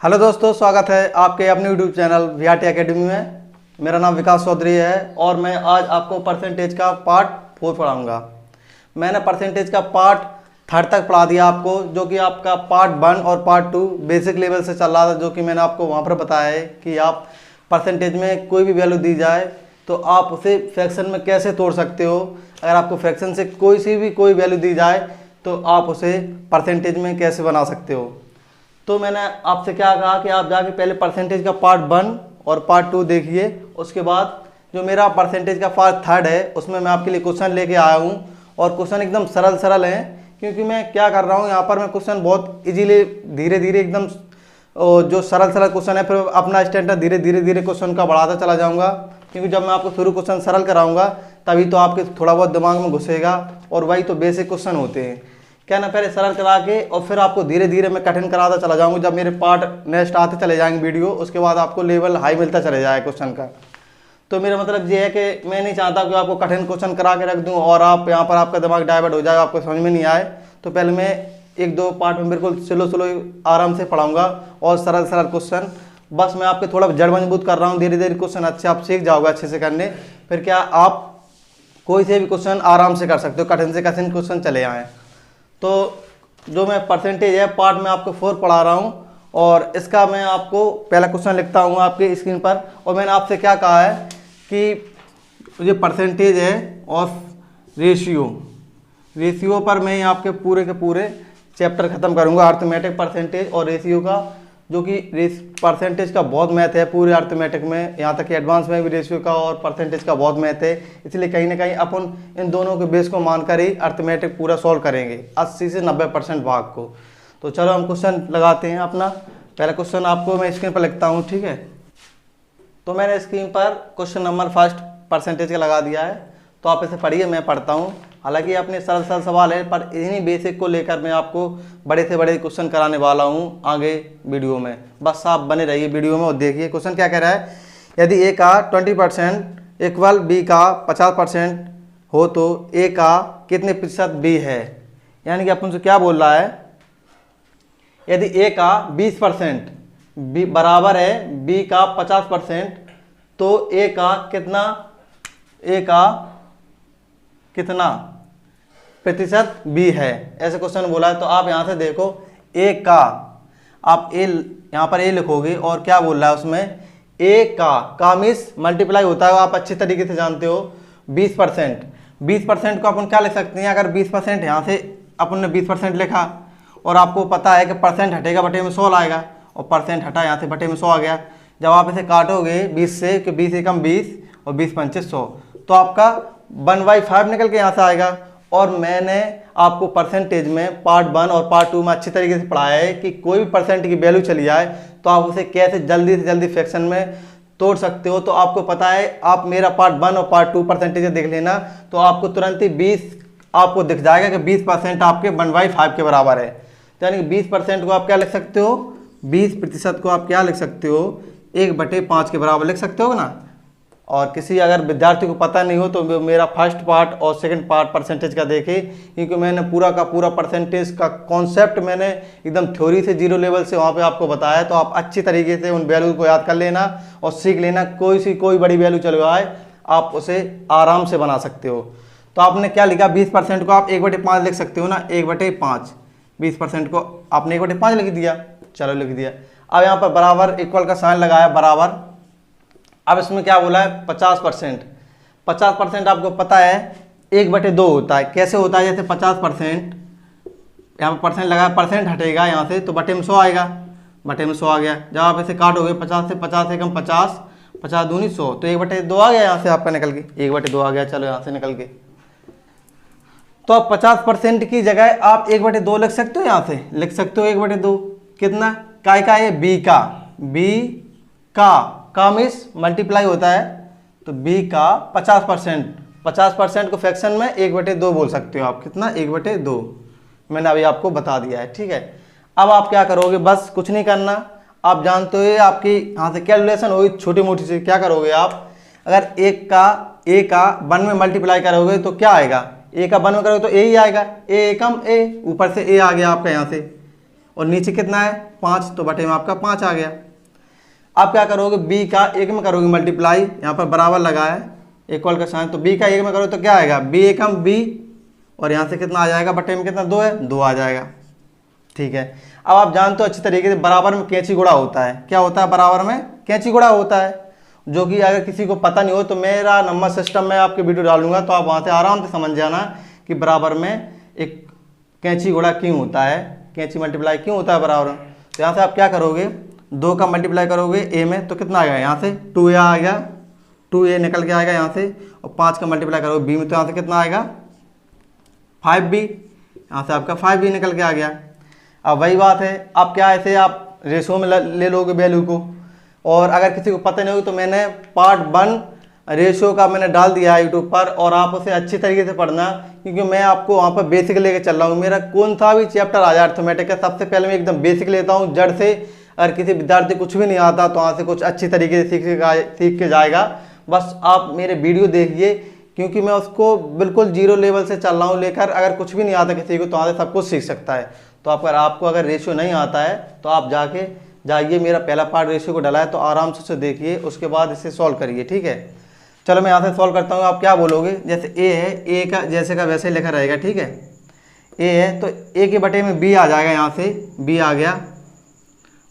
Hello दोस्तों, स्वागत है आपके अपने यूट्यूब चैनल वीआरटी एकेडमी में। मेरा नाम विकास चौधरी है और मैं आज आपको परसेंटेज का पार्ट 4 पढ़ाऊंगा। मैंने परसेंटेज का पार्ट 3 तक पढ़ा दिया आपको, जो कि आपका पार्ट 1 और पार्ट 2 बेसिक लेवल से चल रहा था, जो कि मैंने आपको वहाँ पर बताया है कि आप परसेंटेज में कोई भी वैल्यू दी जाए तो आप उसे फ्रैक्शन में कैसे तोड़ सकते हो। अगर आपको फ्रैक्शन से कोई वैल्यू दी जाए तो आप उसे परसेंटेज में कैसे बना सकते हो। तो मैंने आपसे क्या कहा कि आप जाके पहले परसेंटेज का पार्ट 1 और पार्ट 2 देखिए। उसके बाद जो मेरा परसेंटेज का पार्ट 3 है उसमें मैं आपके लिए क्वेश्चन लेके आया हूँ और क्वेश्चन एकदम सरल हैं, क्योंकि मैं क्या कर रहा हूँ यहाँ पर मैं क्वेश्चन बहुत इजीली धीरे धीरे एकदम जो सरल क्वेश्चन है फिर अपना स्टैंडर्ड धीरे धीरे क्वेश्चन का बढ़ाता चला जाऊँगा, क्योंकि जब मैं आपको शुरू क्वेश्चन सरल कराऊंगा तभी तो आपके थोड़ा बहुत दिमाग में घुसेगा और वही तो बेसिक क्वेश्चन होते हैं। क्या ना, पहले सरल करा के और फिर आपको धीरे धीरे मैं कठिन कराता चला जाऊंगा। जब मेरे पार्ट नेक्स्ट आते चले जाएंगे वीडियो, उसके बाद आपको लेवल हाई मिलता चले जाए क्वेश्चन का। तो मेरा मतलब ये है कि मैं नहीं चाहता कि आपको कठिन क्वेश्चन करा के रख दूं और आप यहाँ पर आपका दिमाग डाइवर्ट हो जाए, आपको समझ में नहीं आए। तो पहले मैं 1-2 पार्ट में बिल्कुल स्लो आराम से पढ़ाऊँगा और सरल क्वेश्चन। बस मैं आपके थोड़ा जड़ मजबूत कर रहा हूँ, धीरे धीरे क्वेश्चन अच्छे आप सीख जाओगे अच्छे से करने। फिर क्या आप कोई से भी क्वेश्चन आराम से कर सकते हो, कठिन से कठिन क्वेश्चन चले आएँ। तो जो मैं परसेंटेज है पार्ट में आपको 4 पढ़ा रहा हूँ और इसका मैं आपको पहला क्वेश्चन लिखता हूँ आपके स्क्रीन पर। और मैंने आपसे क्या कहा है कि ये परसेंटेज है ऑफ रेशियो पर मैं आपके पूरे के पूरे चैप्टर खत्म करूँगा, अर्थमेटिक परसेंटेज और रेशियो का, जो कि परसेंटेज का बहुत मैथ है पूरे अर्थमेटिक में, यहाँ तक कि एडवांस में भी रेशियो का और परसेंटेज का बहुत मैथ है। इसलिए कहीं ना कहीं अपन इन दोनों के बेस को मानकर ही अर्थमेटिक पूरा सॉल्व करेंगे 80 से 90% भाग को। तो चलो हम क्वेश्चन लगाते हैं अपना। पहला क्वेश्चन आपको मैं स्क्रीन पर लिखता हूँ, ठीक है। तो मैंने स्क्रीन पर क्वेश्चन नंबर 1 परसेंटेज का लगा दिया है, तो आप इसे पढ़िए, मैं पढ़ता हूँ। हालांकि अपने सरल सवाल है, पर इन्हीं बेसिक को लेकर मैं आपको बड़े से बड़े क्वेश्चन कराने वाला हूँ आगे वीडियो में। बस आप बने रहिए वीडियो में और देखिए क्वेश्चन क्या कह रहा है। यदि ए का 20% इक्वल बी का 50% हो तो ए का कितने प्रतिशत बी है। यानी कि अपन से क्या बोल रहा है, यदि ए का 20% बी बराबर है बी का 50%, तो ए का कितना प्रतिशत बी है, ऐसे क्वेश्चन बोला है। तो आप यहां से देखो ए का, आप ए यहां पर ए लिखोगे और क्या बोल रहा है उसमें, ए का मीन्स मल्टीप्लाई होता है, आप अच्छी तरीके से जानते हो। 20% को अपन क्या लिख सकते हैं, अगर 20% यहाँ से अपन ने 20% लिखा और आपको पता है कि परसेंट हटेगा बटे में 100 लाएगा, और परसेंट हटा यहाँ से बटे में 100 आ गया। जब आप इसे काटोगे 20 से कि 20 एकम 20 और 20×5 100, तो आपका 1/5 निकल के यहाँ से आएगा। और मैंने आपको परसेंटेज में पार्ट 1 और पार्ट 2 में अच्छी तरीके से पढ़ाया है कि कोई भी परसेंट की वैल्यू चली जाए तो आप उसे कैसे जल्दी से जल्दी फ्रैक्शन में तोड़ सकते हो। तो आपको पता है, आप मेरा पार्ट 1 और पार्ट 2 परसेंटेज देख लेना, तो आपको तुरंत ही 20 आपको दिख जाएगा कि 20% आपके 1/5 के बराबर है। यानी कि 20% को आप क्या लिख सकते हो, 20% को आप क्या लिख सकते हो, 1/5 के बराबर लिख सकते हो ना। और किसी अगर विद्यार्थी को पता नहीं हो तो मेरा फर्स्ट पार्ट और सेकंड पार्ट परसेंटेज का देखे, क्योंकि मैंने पूरा का पूरा परसेंटेज का कॉन्सेप्ट मैंने एकदम थ्योरी से 0 लेवल से वहाँ पे आपको बताया। तो आप अच्छी तरीके से उन वैल्यू को याद कर लेना और सीख लेना। कोई बड़ी वैल्यू चल आए आप उसे आराम से बना सकते हो। तो आपने क्या लिखा, 20% को आप 1/5 लिख सकते हो ना, 1/5। 20% को आपने 1/5 लिख दिया, चलो लिख दिया। अब यहाँ पर बराबर इक्वल का साइन लगाया, बराबर। अब इसमें क्या बोला है, 50% आपको पता है 1/2 होता है। कैसे होता है, जैसे 50% यहाँ पर परसेंट लगाया, परसेंट हटेगा यहाँ से तो बटे में 100 आएगा, बटे में 100 आ गया। जब आप इसे काटोगे 50 से 50 एकम 50, 50 दूनी 100, तो 1/2 आ गया यहाँ से आपका निकल के, 1/2 आ गया। चलो यहाँ से निकल के, तो आप 50% की जगह आप 1/2 लिख सकते हो, यहाँ से लिख सकते हो 1/2। कितना का है, बी का मीन्स मल्टीप्लाई होता है, तो बी का 50% को फ्रैक्शन में 1/2 बोल सकते हो आप। कितना, 1/2 मैंने अभी आपको बता दिया है, ठीक है। अब आप क्या करोगे, बस कुछ नहीं करना, आप जानते हो आपकी यहाँ से कैलकुलेशन होगी छोटी मोटी से। क्या करोगे आप, अगर ए का 1 में मल्टीप्लाई करोगे तो क्या आएगा, ए का 1 में करोगे तो ए ही आएगा, ए एकम ए, ऊपर से ए आ गया आपका यहाँ से, और नीचे कितना है 5, तो बटे में आपका 5 आ गया। आप क्या करोगे, b का 1 में करोगे मल्टीप्लाई, यहाँ पर बराबर लगा है इक्वल का साइन, तो b का 1 में करोगे तो क्या आएगा b एकम b, और यहाँ से कितना आ जाएगा बटे में कितना 2 है 2 आ जाएगा। ठीक है, अब आप जानते हो अच्छी तरीके से बराबर में कैंची गुणा होता है। क्या होता है बराबर में कैंची गुणा होता है, जो कि अगर किसी को पता नहीं हो तो मेरा नंबर सिस्टम में आपके वीडियो डालूंगा, तो आप वहाँ से आराम से समझ जाना कि बराबर में एक कैंची गुणा क्यों होता है, कैंची मल्टीप्लाई क्यों होता है बराबर में। तो यहाँ से आप क्या करोगे, 2 का मल्टीप्लाई करोगे a में तो कितना आएगा, यहाँ से 2a आ गया, 2a निकल के आएगा यहाँ से, और 5 का मल्टीप्लाई करोगे b में तो यहाँ से कितना आएगा 5b, यहाँ से आपका 5b निकल के आ गया। अब वही बात है, आप क्या ऐसे आप रेशो में ले लोगे वैल्यू को, और अगर किसी को पता नहीं होगी तो मैंने पार्ट 1 रेशो का मैंने डाल दिया है यूट्यूब पर, और आप उसे अच्छी तरीके से पढ़ना, क्योंकि मैं आपको वहाँ पर बेसिक लेके चल रहा हूँ। मेरा कौन सा भी चैप्टर आ जाए अर्थमेटिक का, सबसे पहले मैं एकदम बेसिक लेता हूँ जड़ से। अगर किसी विद्यार्थी कुछ भी नहीं आता तो वहाँ से कुछ अच्छी तरीके से सीख के जाएगा। बस आप मेरे वीडियो देखिए, क्योंकि मैं उसको बिल्कुल 0 लेवल से चल रहा हूँ लेकर, अगर कुछ भी नहीं आता किसी को तो वहाँ से सब कुछ सीख सकता है। तो आपको अगर रेशियो नहीं आता है तो आप जाइए, मेरा पहला पार्ट रेशियो को डाला है तो आराम से उसे देखिए, उसके बाद इसे सॉल्व करिए। ठीक है, चलो मैं यहाँ से सॉल्व करता हूँ। आप क्या बोलोगे, जैसे a है, a का जैसे का वैसे लिखा रहेगा। ठीक है, a है तो a के बटे में b आ जाएगा, यहाँ से b आ गया,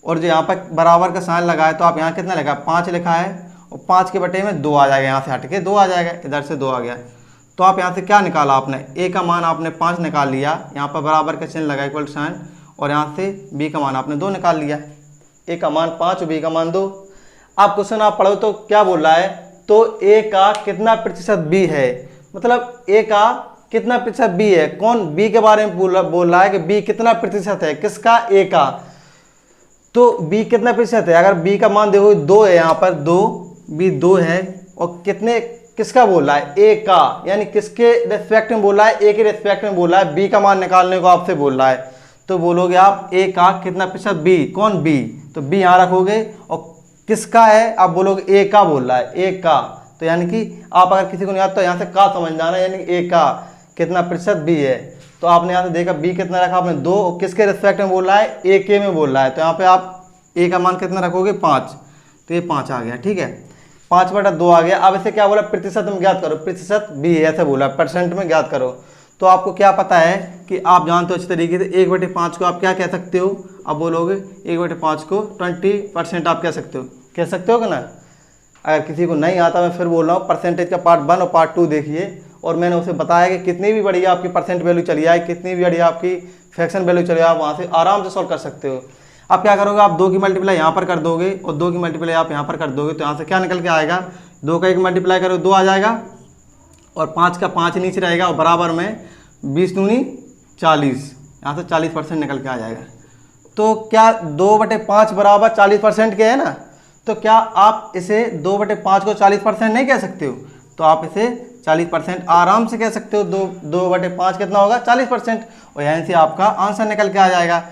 और जो यहाँ पर बराबर का साइन लगा है तो आप यहाँ कितना लिखा है 5 लिखा है, और 5 के बटे में 2 आ जाएगा, यहाँ से हट के 2 आ जाएगा, इधर से 2 आ गया। तो आप यहाँ से क्या निकाला, आपने a का मान आपने 5 निकाल लिया, यहाँ पर बराबर का चिन्ह लगा इक्वल साइन, और यहाँ से b का मान आपने 2 निकाल लिया। a का मान 5 और b का मान 2। आप क्वेश्चन आप पढ़ो तो क्या बोल रहा है, तो a का कितना प्रतिशत b है, मतलब a का कितना प्रतिशत b है। कौन b के बारे में बोल रहा है कि b कितना प्रतिशत है, किसका a का, तो b कितना प्रतिशत है। अगर b का मान देखो 2 है, यहाँ पर 2 b 2 है, और कितने किसका बोल रहा है a का, यानी किसके रेस्पेक्ट में बोल रहा है, a के रेस्पेक्ट में बोल रहा है, b का मान निकालने को आपसे बोल रहा है। तो बोलोगे आप a का कितना प्रतिशत b, कौन b, तो b यहाँ रखोगे, और किसका है आप बोलोगे a का बोल रहा है, a का, तो यानी कि आप अगर किसी को नहीं आता तो यहाँ से का समझ जाना, यानी a का कितना प्रतिशत b है। तो आपने यहाँ से देखा b कितना रखा आपने 2, और किसके रिस्पेक्ट में बोल रहा है a के में बोल रहा है, तो यहाँ पे आप a का मान कितना रखोगे 5, तो ये 5 आ गया। ठीक है, 5/2 आ गया। अब इसे क्या बोला, प्रतिशत में ज्ञात करो, प्रतिशत b ऐसे बोला, परसेंट में ज्ञात करो। तो आपको क्या पता है कि आप जानते हो अच्छी तरीके से 1/5 को आप क्या कह सकते हो, अब बोलोगे 1/5 को 20% आप कह सकते हो कि ना। अगर किसी को नहीं आता, मैं फिर बोल रहा हूँ, परसेंटेज का पार्ट 1 और पार्ट 2 देखिए, और मैंने उसे बताया कि कितनी भी बढ़िया आपकी परसेंट वैल्यू चली आए, कितनी भी बढ़िया आपकी फ्रैक्शन वैल्यू चली आए, आप वहाँ से आराम से सॉल्व कर सकते हो। आप क्या करोगे, आप 2 की मल्टीप्लाई यहाँ पर कर दोगे, और 2 की मल्टीप्लाई आप यहाँ पर कर दोगे, तो यहाँ से क्या निकल के आएगा, 2 का 1 मल्टीप्लाई करोगे 2 आ जाएगा, और 5 का 5 नीचे रहेगा, और बराबर में 20 दूनी 40, यहाँ से 40% निकल के आ जाएगा। तो क्या 2/5 बराबर 40% के है ना, तो क्या आप इसे 2/5 को 40% नहीं कह सकते हो, तो आप इसे 40% आराम से कह सकते हो। 2/5 कितना होगा 40%, और यहाँ से आपका आंसर निकल के आ जाएगा।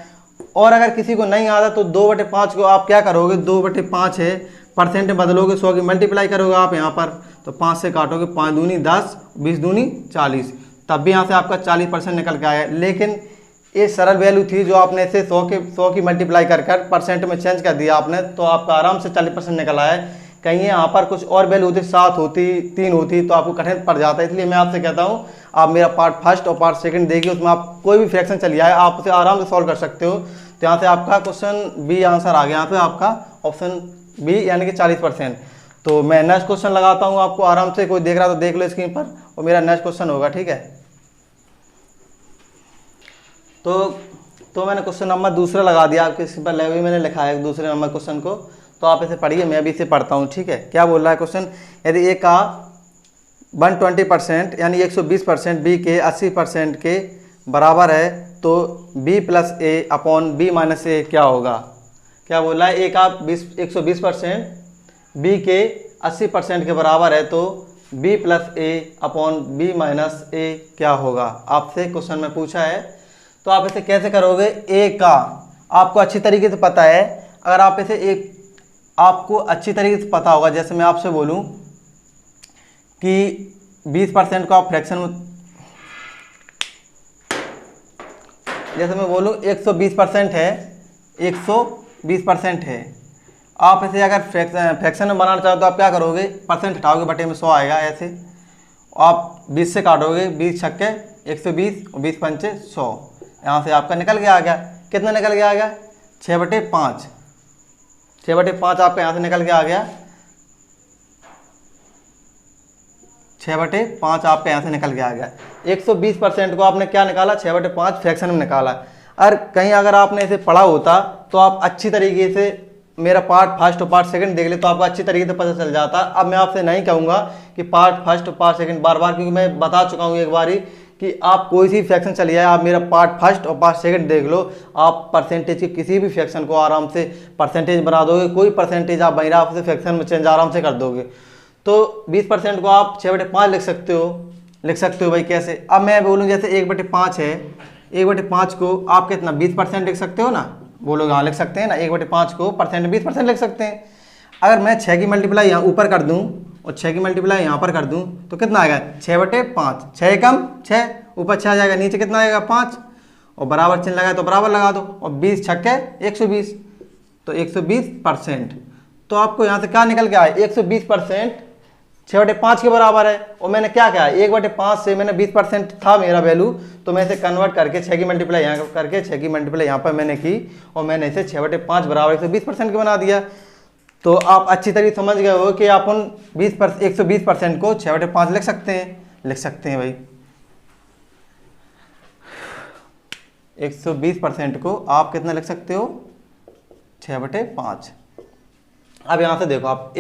और अगर किसी को नहीं आता तो 2/5 को आप क्या करोगे, 2/5 है परसेंट में बदलोगे, 100 की मल्टीप्लाई करोगे आप यहाँ पर, तो 5 से काटोगे, 5 दूनी 10, 20 दूनी 40, तब भी यहाँ से आपका 40% निकल के आया। लेकिन ये सरल वैल्यू थी जो आपने इसे 100 की मल्टीप्लाई कर परसेंट में चेंज कर दिया आपने, तो आपका आराम से 40% निकल आया है। कहीं यहाँ पर कुछ और वैल्यू होती, 7 होती, 3 होती, तो आपको कठिन पड़ जाता है। इसलिए मैं आपसे कहता हूँ आप मेरा पार्ट 1 और पार्ट 2 देखिए, उसमें आप कोई भी फ्रैक्शन चलिए आए आप उसे आराम से सॉल्व कर सकते हो। तो यहाँ से आपका क्वेश्चन बी आंसर आ गया, यहाँ पे आपका ऑप्शन बी यानी कि 40%। तो मैं नेक्स्ट क्वेश्चन लगाता हूँ आपको, आराम से कोई देख रहा तो देख लो स्क्रीन पर, और मेरा नेक्स्ट क्वेश्चन होगा। ठीक है, तो मैंने क्वेश्चन नंबर दूसरा लगा दिया आपके स्क्रीन पर, भी मैंने लिखा है दूसरे नंबर क्वेश्चन को, तो आप इसे पढ़िए, मैं भी इसे पढ़ता हूँ। ठीक है, क्या बोल रहा है क्वेश्चन, यदि ए का 120% यानी 120% बी के 80% के बराबर है तो b प्लस ए अपॉन बी माइनस ए क्या होगा। क्या बोल रहा है, ए का 120% बी के 80% के बराबर है तो b प्लस ए अपॉन बी माइनस ए क्या होगा, आपसे क्वेश्चन में पूछा है। तो आप इसे कैसे करोगे, ए का आपको अच्छी तरीके से पता है, अगर आप इसे आपको अच्छी तरीके से पता होगा, जैसे मैं आपसे बोलूं कि 20% को आप फ्रैक्शन में जैसे मैं बोलूँ 120% है, 120% है। आप इसे अगर फ्रैक्शन में बनाना चाहो तो आप क्या करोगे, परसेंट हटाओगे, बटे में 100 आएगा ऐसे। आप 20 से काटोगे, 20 छक्के 120 और 20 पंचे 100। यहाँ से आपका निकल गया आ गया, कितना निकल गया आ गया, 6/5। 6/5 आपका यहाँ से निकल के आ गया, 6/5 आपका यहाँ से निकल के आ गया। 120% को आपने क्या निकाला, 6/5 फ्रैक्शन में निकाला। और कहीं अगर आपने इसे पढ़ा होता तो आप अच्छी तरीके से मेरा पार्ट फर्स्ट और पार्ट सेकंड देख ले तो आपको अच्छी तरीके से पता चल जाता। अब मैं आपसे नहीं कहूँगा कि पार्ट फर्स्ट और पार्ट सेकंड बार बार, क्योंकि मैं बता चुका हूँ एक बारी कि आप कोई सी फ्रैक्शन चली जाए, आप मेरा पार्ट फर्स्ट और पार्ट सेकंड देख लो, आप परसेंटेज के किसी भी फ्रैक्शन को आराम से परसेंटेज बना दोगे। कोई परसेंटेज आप बहिरा आपसे फ्रैक्शन में चेंज आराम से कर दोगे। तो 20% को आप 6/5 लिख सकते हो भाई। कैसे, अब मैं बोलूँ जैसे 1/5 है, 1/5 को आप कितना 20% लिख सकते हो ना, बोलोगे हाँ लिख सकते हैं ना। 1/5 को परसेंट 20% लिख सकते हैं। अगर मैं 6 की मल्टीप्लाई यहाँ ऊपर कर दूँ और 6 की मल्टीप्लाई यहाँ पर कर दूँ तो कितना आएगा, 6/5। 6 कम 6, ऊपर 6 आ जाएगा, नीचे कितना आएगा 5, और बराबर चिन्ह लगाए तो बराबर लगा दो, और 20 छक्के 120, तो 120%। तो आपको यहाँ से क्या निकल के आए, 120% 6/5 के बराबर है। और मैंने क्या कहा, 1/5 से मैंने 20% था मेरा वैल्यू, तो मैं इसे कन्वर्ट करके 6 की मल्टीप्लाई यहाँ करके 6 की मल्टीप्लाई यहाँ पर मैंने की, और मैंने इसे 6/5 बराबर 120% के बना दिया। तो आप अच्छी तरीके समझ गए हो कि आप उन 120% को 6/5 लिख सकते हैं भाई। 120% को आप कितना लिख सकते हो, 6/5। अब यहाँ से देखो, आप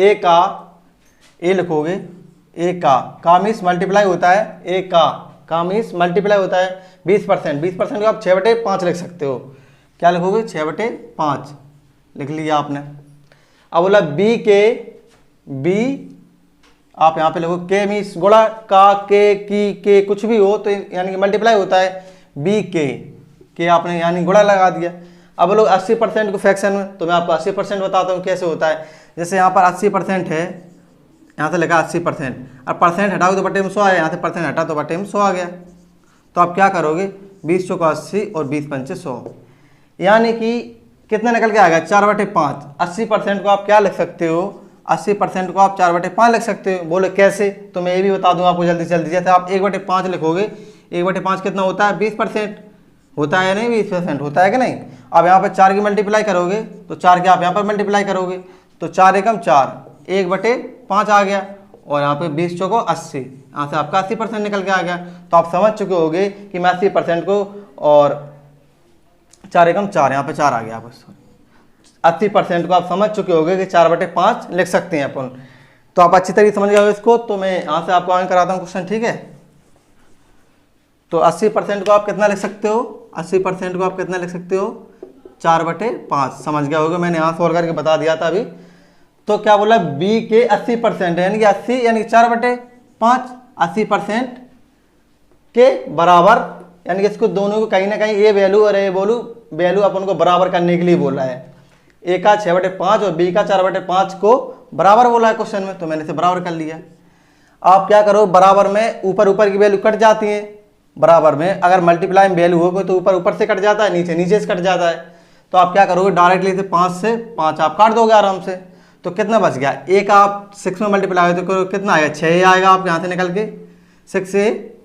ए लिखोगे, ए का मीन्स मल्टीप्लाई होता है, ए का मीन्स मल्टीप्लाई होता है 20%। 20% को आप 6/5 लिख सकते हो। क्या लिखोगे, 6/5 लिख लिया आपने। अब बोला बी आप यहाँ पे लिखो, के मीन्स गुणा का, के कुछ भी हो तो यानी कि मल्टीप्लाई होता है, बी के आपने यानी गुणा लगा दिया। अब लोग 80% को फ्रैक्शन में, तो मैं आपको 80% बताता हूँ कैसे होता है। जैसे यहाँ पर 80% है, यहाँ से लिखा 80%, अब परसेंट हटाओगे तो बटे में 100 आया, यहाँ से परसेंट हटा तो बटे में 100 आ गया। तो आप क्या करोगे, 20 चौका 80 और 20 पंचे 100, यानी कि कितना निकल के आ गया, 4/5। 80% को आप क्या लिख सकते हो, 80% को आप 4/5 लिख सकते हो। बोले कैसे, तो मैं ये भी बता दूँ आपको जल्दी से जल्दी। जैसे आप 1/5 लिखोगे, 1/5 कितना होता है, 20% होता है, नहीं 20% होता है कि नहीं। अब यहाँ पर 4 की मल्टीप्लाई करोगे तो 4 के आप यहाँ पर मल्टीप्लाई करोगे, तो 4 एकम 4, 1/5 आ गया, और यहाँ पे 20 चौको 80, यहाँ से आपका 80% निकल के आ गया। तो आप समझ चुके होंगे कि मैं 80% को, और 4 एकम 4, यहाँ पे 4 आ गया, आप 80% को आप समझ चुके होंगे कि 4/5 लिख सकते हैं अपन। तो आप अच्छी तरीके समझ गए हो इसको। तो मैं यहाँ से आपको आगे कराता हूँ क्वेश्चन, ठीक है। तो 80% को आप कितना लिख सकते हो, 80% को आप कितना लिख सकते हो, 4/5। समझ गया होगा, मैंने यहाँ सॉल्व करके बता दिया था अभी। तो क्या बोला, बी के 80% यानी कि 80 यानी 4/5, 80% के बराबर, यानी कि इसको दोनों को कहीं ना कहीं ए वैल्यू और ए वैल्यू अपन को बराबर करने के लिए बोला है। ए का 6/5 और बी का 4/5 को बराबर बोला है क्वेश्चन में, तो मैंने इसे बराबर कर लिया। आप क्या करो, बराबर में ऊपर की वैल्यू कट जाती है। बराबर में अगर मल्टीप्लाई में वैल्यू हो तो ऊपर से कट जाता है, नीचे से कट जाता है। तो आप क्या करोगे, डायरेक्टली से 5 से 5 आप काट दोगे आराम से। तो कितना बच गया, ए का आप 6 में मल्टीप्लाई तो कितना आएगा, 6 आएगा आप यहाँ से निकल के 6 से,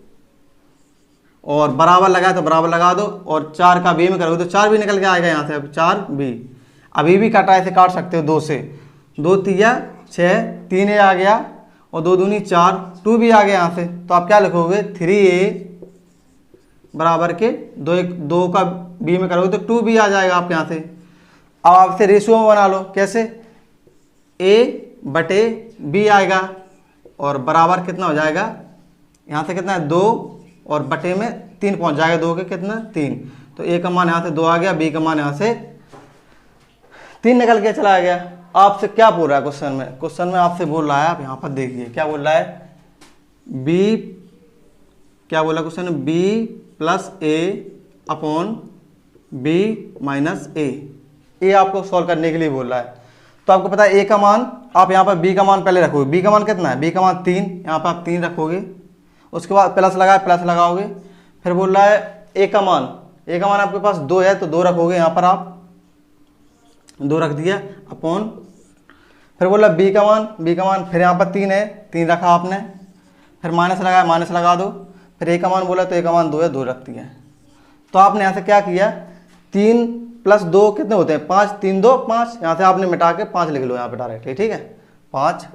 और बराबर लगाए तो बराबर लगा दो, और 4 का बी में करोगे तो 4 भी निकल के आएगा यहाँ से। अब 4 बी अभी भी काटा ऐसे काट सकते हो 2 से, 2 तिया 6, 3 ए आ गया, और 2 दूनी 4, 2 भी आ गया यहाँ से। तो आप क्या लिखोगे, 3a बराबर के 2 का बी में करोगे तो 2 भी आ जाएगा आपके यहाँ से। अब आप इसे रेशियो में बना लो, कैसे, a/b आएगा, और बराबर कितना हो जाएगा, यहाँ से कितना है 2, और बटे में 3 पहुँच जाएगा, 2 के कितना 3। तो a का मान यहाँ से 2 आ गया, b का मान यहाँ से 3 निकल के चला गया। आपसे क्या बोल रहा है क्वेश्चन में आपसे बोल रहा है, आप यहाँ पर देखिए क्या बोल रहा है, b क्या बोला क्वेश्चन में, b + a/b - a आपको सॉल्व करने के लिए बोल रहा है। तो आपको पता है a का मान, आप यहाँ पर b का मान पहले रखोगे। b का मान कितना है, b का मान 3, यहाँ पर आप 3 रखोगे, उसके बाद प्लस लगाओगे, फिर बोल रहा है a का मान ए का मान आपके पास 2 है तो 2 रखोगे यहाँ पर आप, 2 रख दिया अपॉन, फिर बोला बी का मान फिर यहाँ पर 3 है, 3 रखा आपने, फिर माइनस लगाया, माइनस लगा दो, फिर ए का मान बोला तो ए का मान 2 है, 2 रख दिया। तो आपने यहाँ से क्या किया, 3 + 2 कितने होते हैं 5, 3 2 5, यहाँ से आपने मिटा के 5 लिख लो यहाँ पे डायरेक्टली, ठीक है 5,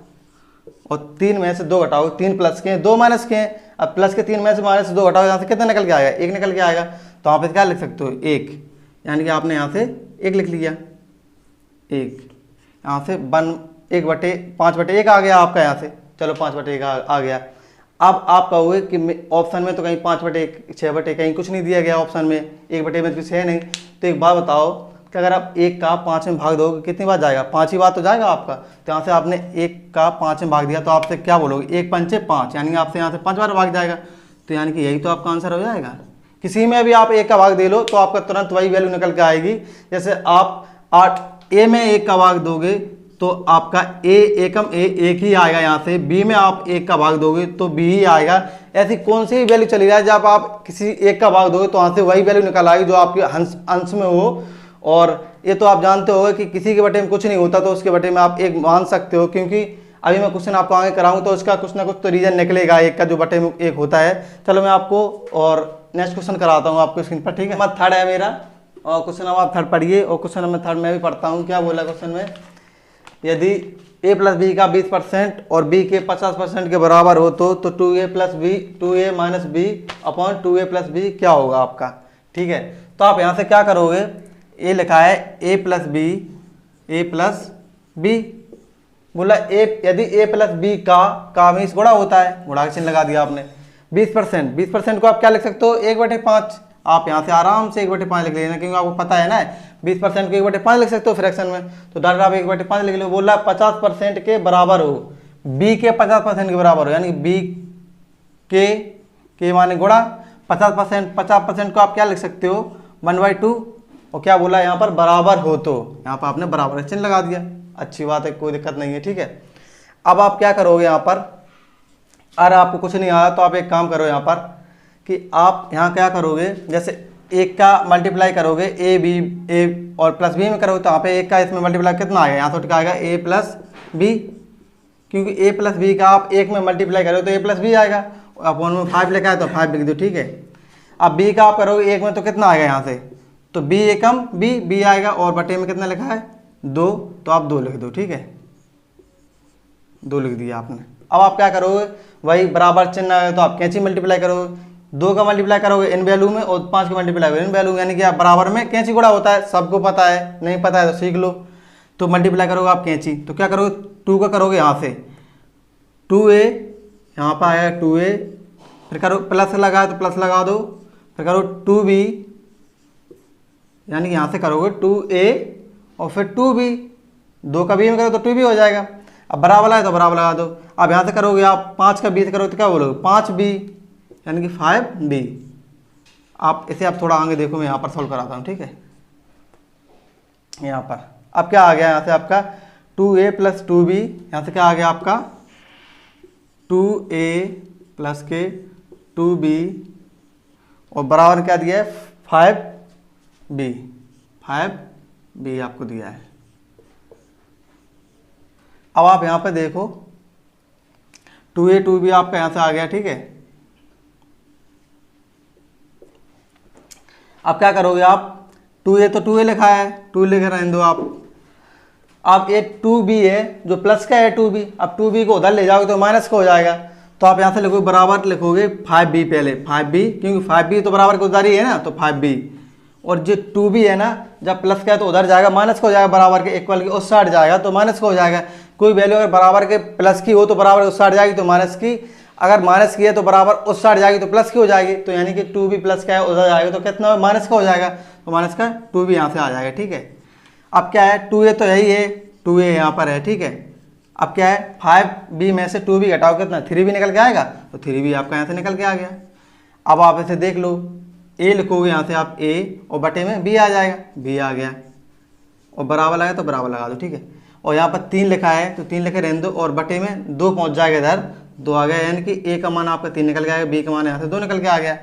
और 3 में से 2 घटाओ, 3 प्लस के 2 माइनस के, अब प्लस के 3 में से माइनस 2 घटाओ, यहाँ से कितना निकल के आएगा, 1 निकल के आएगा। तो आप क्या लिख सकते हो 1, यानी कि आपने यहाँ से 1 लिख लिया, 1 यहाँ से 1/5/1 आ गया आपका यहाँ से, चलो 5/1 आ गया। अब आप कहोगे कि ऑप्शन में तो कहीं 5/1 6/1 कहीं कुछ नहीं दिया गया ऑप्शन में, 1/1 में कुछ है नहीं। तो एक बात बताओ कि अगर आप 1 का 5 में भाग दोगे कितनी बार जाएगा, 5 ही बार तो जाएगा आपका। तो यहाँ से आपने 1 का 5 में भाग दिया तो आपसे क्या बोलोगे 1 पंचे 5, यानी कि आपसे यहाँ से 5 बार भाग जाएगा। तो यानी कि यही तो आपका आंसर हो जाएगा। किसी में भी आप 1 का भाग दे लो तो आपका तुरंत वही वैल्यू निकल के आएगी। जैसे आप 8 ए में 1 का भाग दोगे तो आपका ए एकम ए 1 ही आएगा, यहाँ से बी में आप 1 का भाग दोगे तो बी ही आएगा। ऐसी कौन सी वैल्यू चली जाए जब आप किसी 1 का भाग दोगे तो वहाँ से वही वैल्यू निकल आएगी जो आपके अंश में हो। और ये तो आप जानते हो कि किसी के बटे में कुछ नहीं होता तो उसके बटे में आप 1 मान सकते हो, क्योंकि अभी मैं क्वेश्चन आपको आगे कराऊँ तो उसका कुछ ना कुछ तो रीजन निकलेगा 1 का जो बटे में 1 होता है। चलो मैं आपको और नेक्स्ट क्वेश्चन कराता हूँ आपको स्क्रीन पर, ठीक है। नंबर 3 है मेरा, और क्वेश्चन नंबर आप 3 पढ़िए, और क्वेश्चन नंबर 3 मैं भी पढ़ता हूँ। क्या बोला क्वेश्चन में, यदि a + b का 20% और b के 50% के बराबर हो तो 2a - b upon 2a + b क्या होगा आपका, ठीक है। तो आप यहाँ से क्या करोगे, a लिखा है a + b बोला यदि a + b का मीन्स गुणा होता है, गुणा का चिन्ह लगा दिया आपने। 20% को आप क्या लिख सकते हो 1/5, आप यहाँ से आराम से 1/5 लिख लेना, क्योंकि आपको पता है ना 20% को 1/5 लिख सकते हो फ्रैक्शन में, तो डायरेक्ट आप 1/5 लिख लो। बोला 50% के बराबर हो, b के 50% के बराबर हो, यानी b के माने गुणा 50% को आप क्या लिख सकते हो 1/2, और क्या बोला यहाँ पर बराबर हो, तो यहाँ पर आपने बराबर चिन्ह लगा दिया, अच्छी बात है, कोई दिक्कत नहीं है, ठीक है। अब आप क्या करोगे यहाँ पर, अगर आपको कुछ नहीं आया तो आप एक काम करो यहाँ पर कि आप यहाँ क्या करोगे, जैसे 1 का मल्टीप्लाई करोगे ए और प्लस बी में करोगे तो यहाँ पे 1 का इसमें मल्टीप्लाई कितना आएगा, यहाँ तो आएगा a + b, क्योंकि a + b का आप 1 में मल्टीप्लाई करोगे तो a + b आएगा, अपॉन में 5 लिखा है तो 5 लिख दो, ठीक है। अब b का आप करोगे 1 में तो कितना आएगा यहाँ से, तो b एकम b आएगा, और बटे में कितना लिखा है 2, तो आप 2 लिख दो, ठीक है 2 लिख दिया आपने। अब आप क्या करोगे, वही बराबर चिन्ह आएगा तो आप कैंची मल्टीप्लाई करोगे, 2 का मल्टीप्लाई करोगे इन वैल्यू में और 5 का मल्टीप्लाई करोगे इन वैल्यू में, यानी कि आप बराबर में कैंची गुणा होता है, सबको पता है, नहीं पता है तो सीख लो। तो मल्टीप्लाई करोगे आप कैंची, तो क्या करोगे 2 का करोगे यहाँ से 2a, यहाँ पर आएगा 2a, फिर करो प्लस लगा तो प्लस लगा दो, फिर करो 2b, यानी कि यहाँ से करोगे 2a और फिर 2b, 2 का b में करो तो 2b हो जाएगा। अब बराबर है तो बराबर लगा दो। अब यहाँ से करोगे आप 5 का b से करोगे तो क्या बोलोगे 5b, यानी कि 5b। आप इसे आप थोड़ा आगे देखो, मैं यहाँ पर सॉल्व कराता हूँ, ठीक है। यहाँ पर अब क्या आ गया, यहाँ से आपका 2a + 2b, यहाँ से क्या आ गया आपका 2a + के 2b, और बराबर क्या दिया है 5b आपको दिया है। अब आप यहाँ पे देखो 2a 2b आपका यहाँ से आ गया, ठीक है। अब क्या करोगे आप 2a तो 2a लिखा है 2 लिख रहने दो आप ये 2b है जो प्लस का है 2b, अब 2b को उधर ले जाओगे तो माइनस का हो जाएगा, तो आप यहाँ से लिखोगे बराबर लिखोगे 5b पहले 5b, क्योंकि 5b तो बराबर के उधर ही है ना, तो 5b, और जो 2b है ना जब प्लस का है तो उधर जाएगा माइनस का हो जाएगा, बराबर के इक्वल की उस साइड जाएगा तो माइनस का हो जाएगा। कोई वैल्यू अगर बराबर के प्लस की हो तो बराबर उस साइड जाएगी तो माइनस की, अगर माइनस की है तो बराबर उस साइड जाएगी तो प्लस की हो जाएगी, तो यानी कि 2b प्लस का है उधर जाएगा तो कितना माइनस का हो जाएगा, तो माइनस का 2b यहाँ से आ जाएगा, ठीक है। अब क्या है 2a तो यही है 2a यहाँ पर है, ठीक है। अब क्या है 5b में से 2b घटाओ कितना 3b निकल के आएगा, तो 3b आपका यहाँ से निकल के आ गया। अब आप इसे देख लो a लिखोगे यहाँ से आप a और बटे में b आ जाएगा, b आ गया, और बराबर आएगा तो बराबर लगा दो, ठीक है। और यहाँ पर 3 लिखा है तो 3 लिखे रहने दो, और बटे में 2 पहुँच जाएगा इधर 2 आ गया, यानी कि a का मान आपका 3 निकल के आएगा, b का मान यहाँ से 2 निकल के आ गया।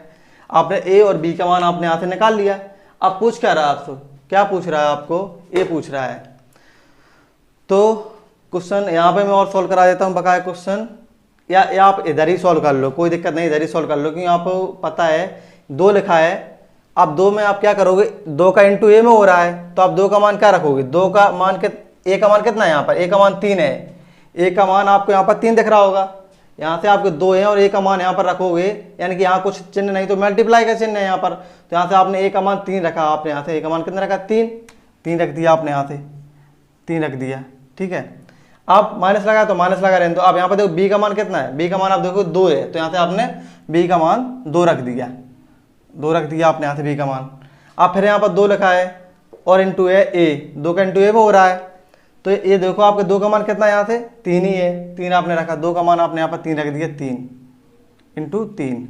आपने ए और बी का मान आपने यहाँ से निकाल लिया। अब पूछ क्या रहा है आपसे, क्या पूछ रहा है आपको, ए पूछ रहा है। तो क्वेश्चन यहाँ पे मैं और सॉल्व करा देता हूँ बकाया क्वेश्चन, या आप इधर ही सॉल्व कर लो, कोई दिक्कत नहीं, इधर ही सॉल्व कर लो, क्योंकि आपको पता है 2 लिखा है। अब 2 में आप क्या करोगे, 2 का इंटू ए में हो रहा है, तो आप 2 का मान क्या रखोगे, 2 का मान ए का मान कितना है यहाँ पर, ए का मान 3 है, ए का मान आपको यहाँ पर 3 दिख रहा होगा, यहाँ से आपके 2 है और ए का मान यहाँ पर रखोगे, यानी कि यहाँ कुछ चिन्ह नहीं तो मल्टीप्लाई का चिन्ह है यहाँ पर, तो यहाँ से आपने ए का मान 3 रखा, आपने यहाँ से ए का मान कितना रखा, 3 रख दिया आपने, यहाँ से 3 रख दिया, ठीक है। आप माइनस लगाया तो माइनस लगा रहे हैं, तो आप यहाँ पर देखो बी का मान कितना है, बी का मान आप देखो 2 है, तो यहाँ से आपने बी का मान 2 रख दिया, 2 रख दिया आपने यहाँ से बी का मान। आप फिर यहाँ पर 2 लिखा है और इंटू है ए, 2 का इंटू ए में हो रहा है, तो ये देखो आपके 2 का मान कितना है, यहाँ से 3 ही है, 3 आपने रखा, 2 का मान आपने यहाँ पर 3 रख दिया, 3 इंटू 3।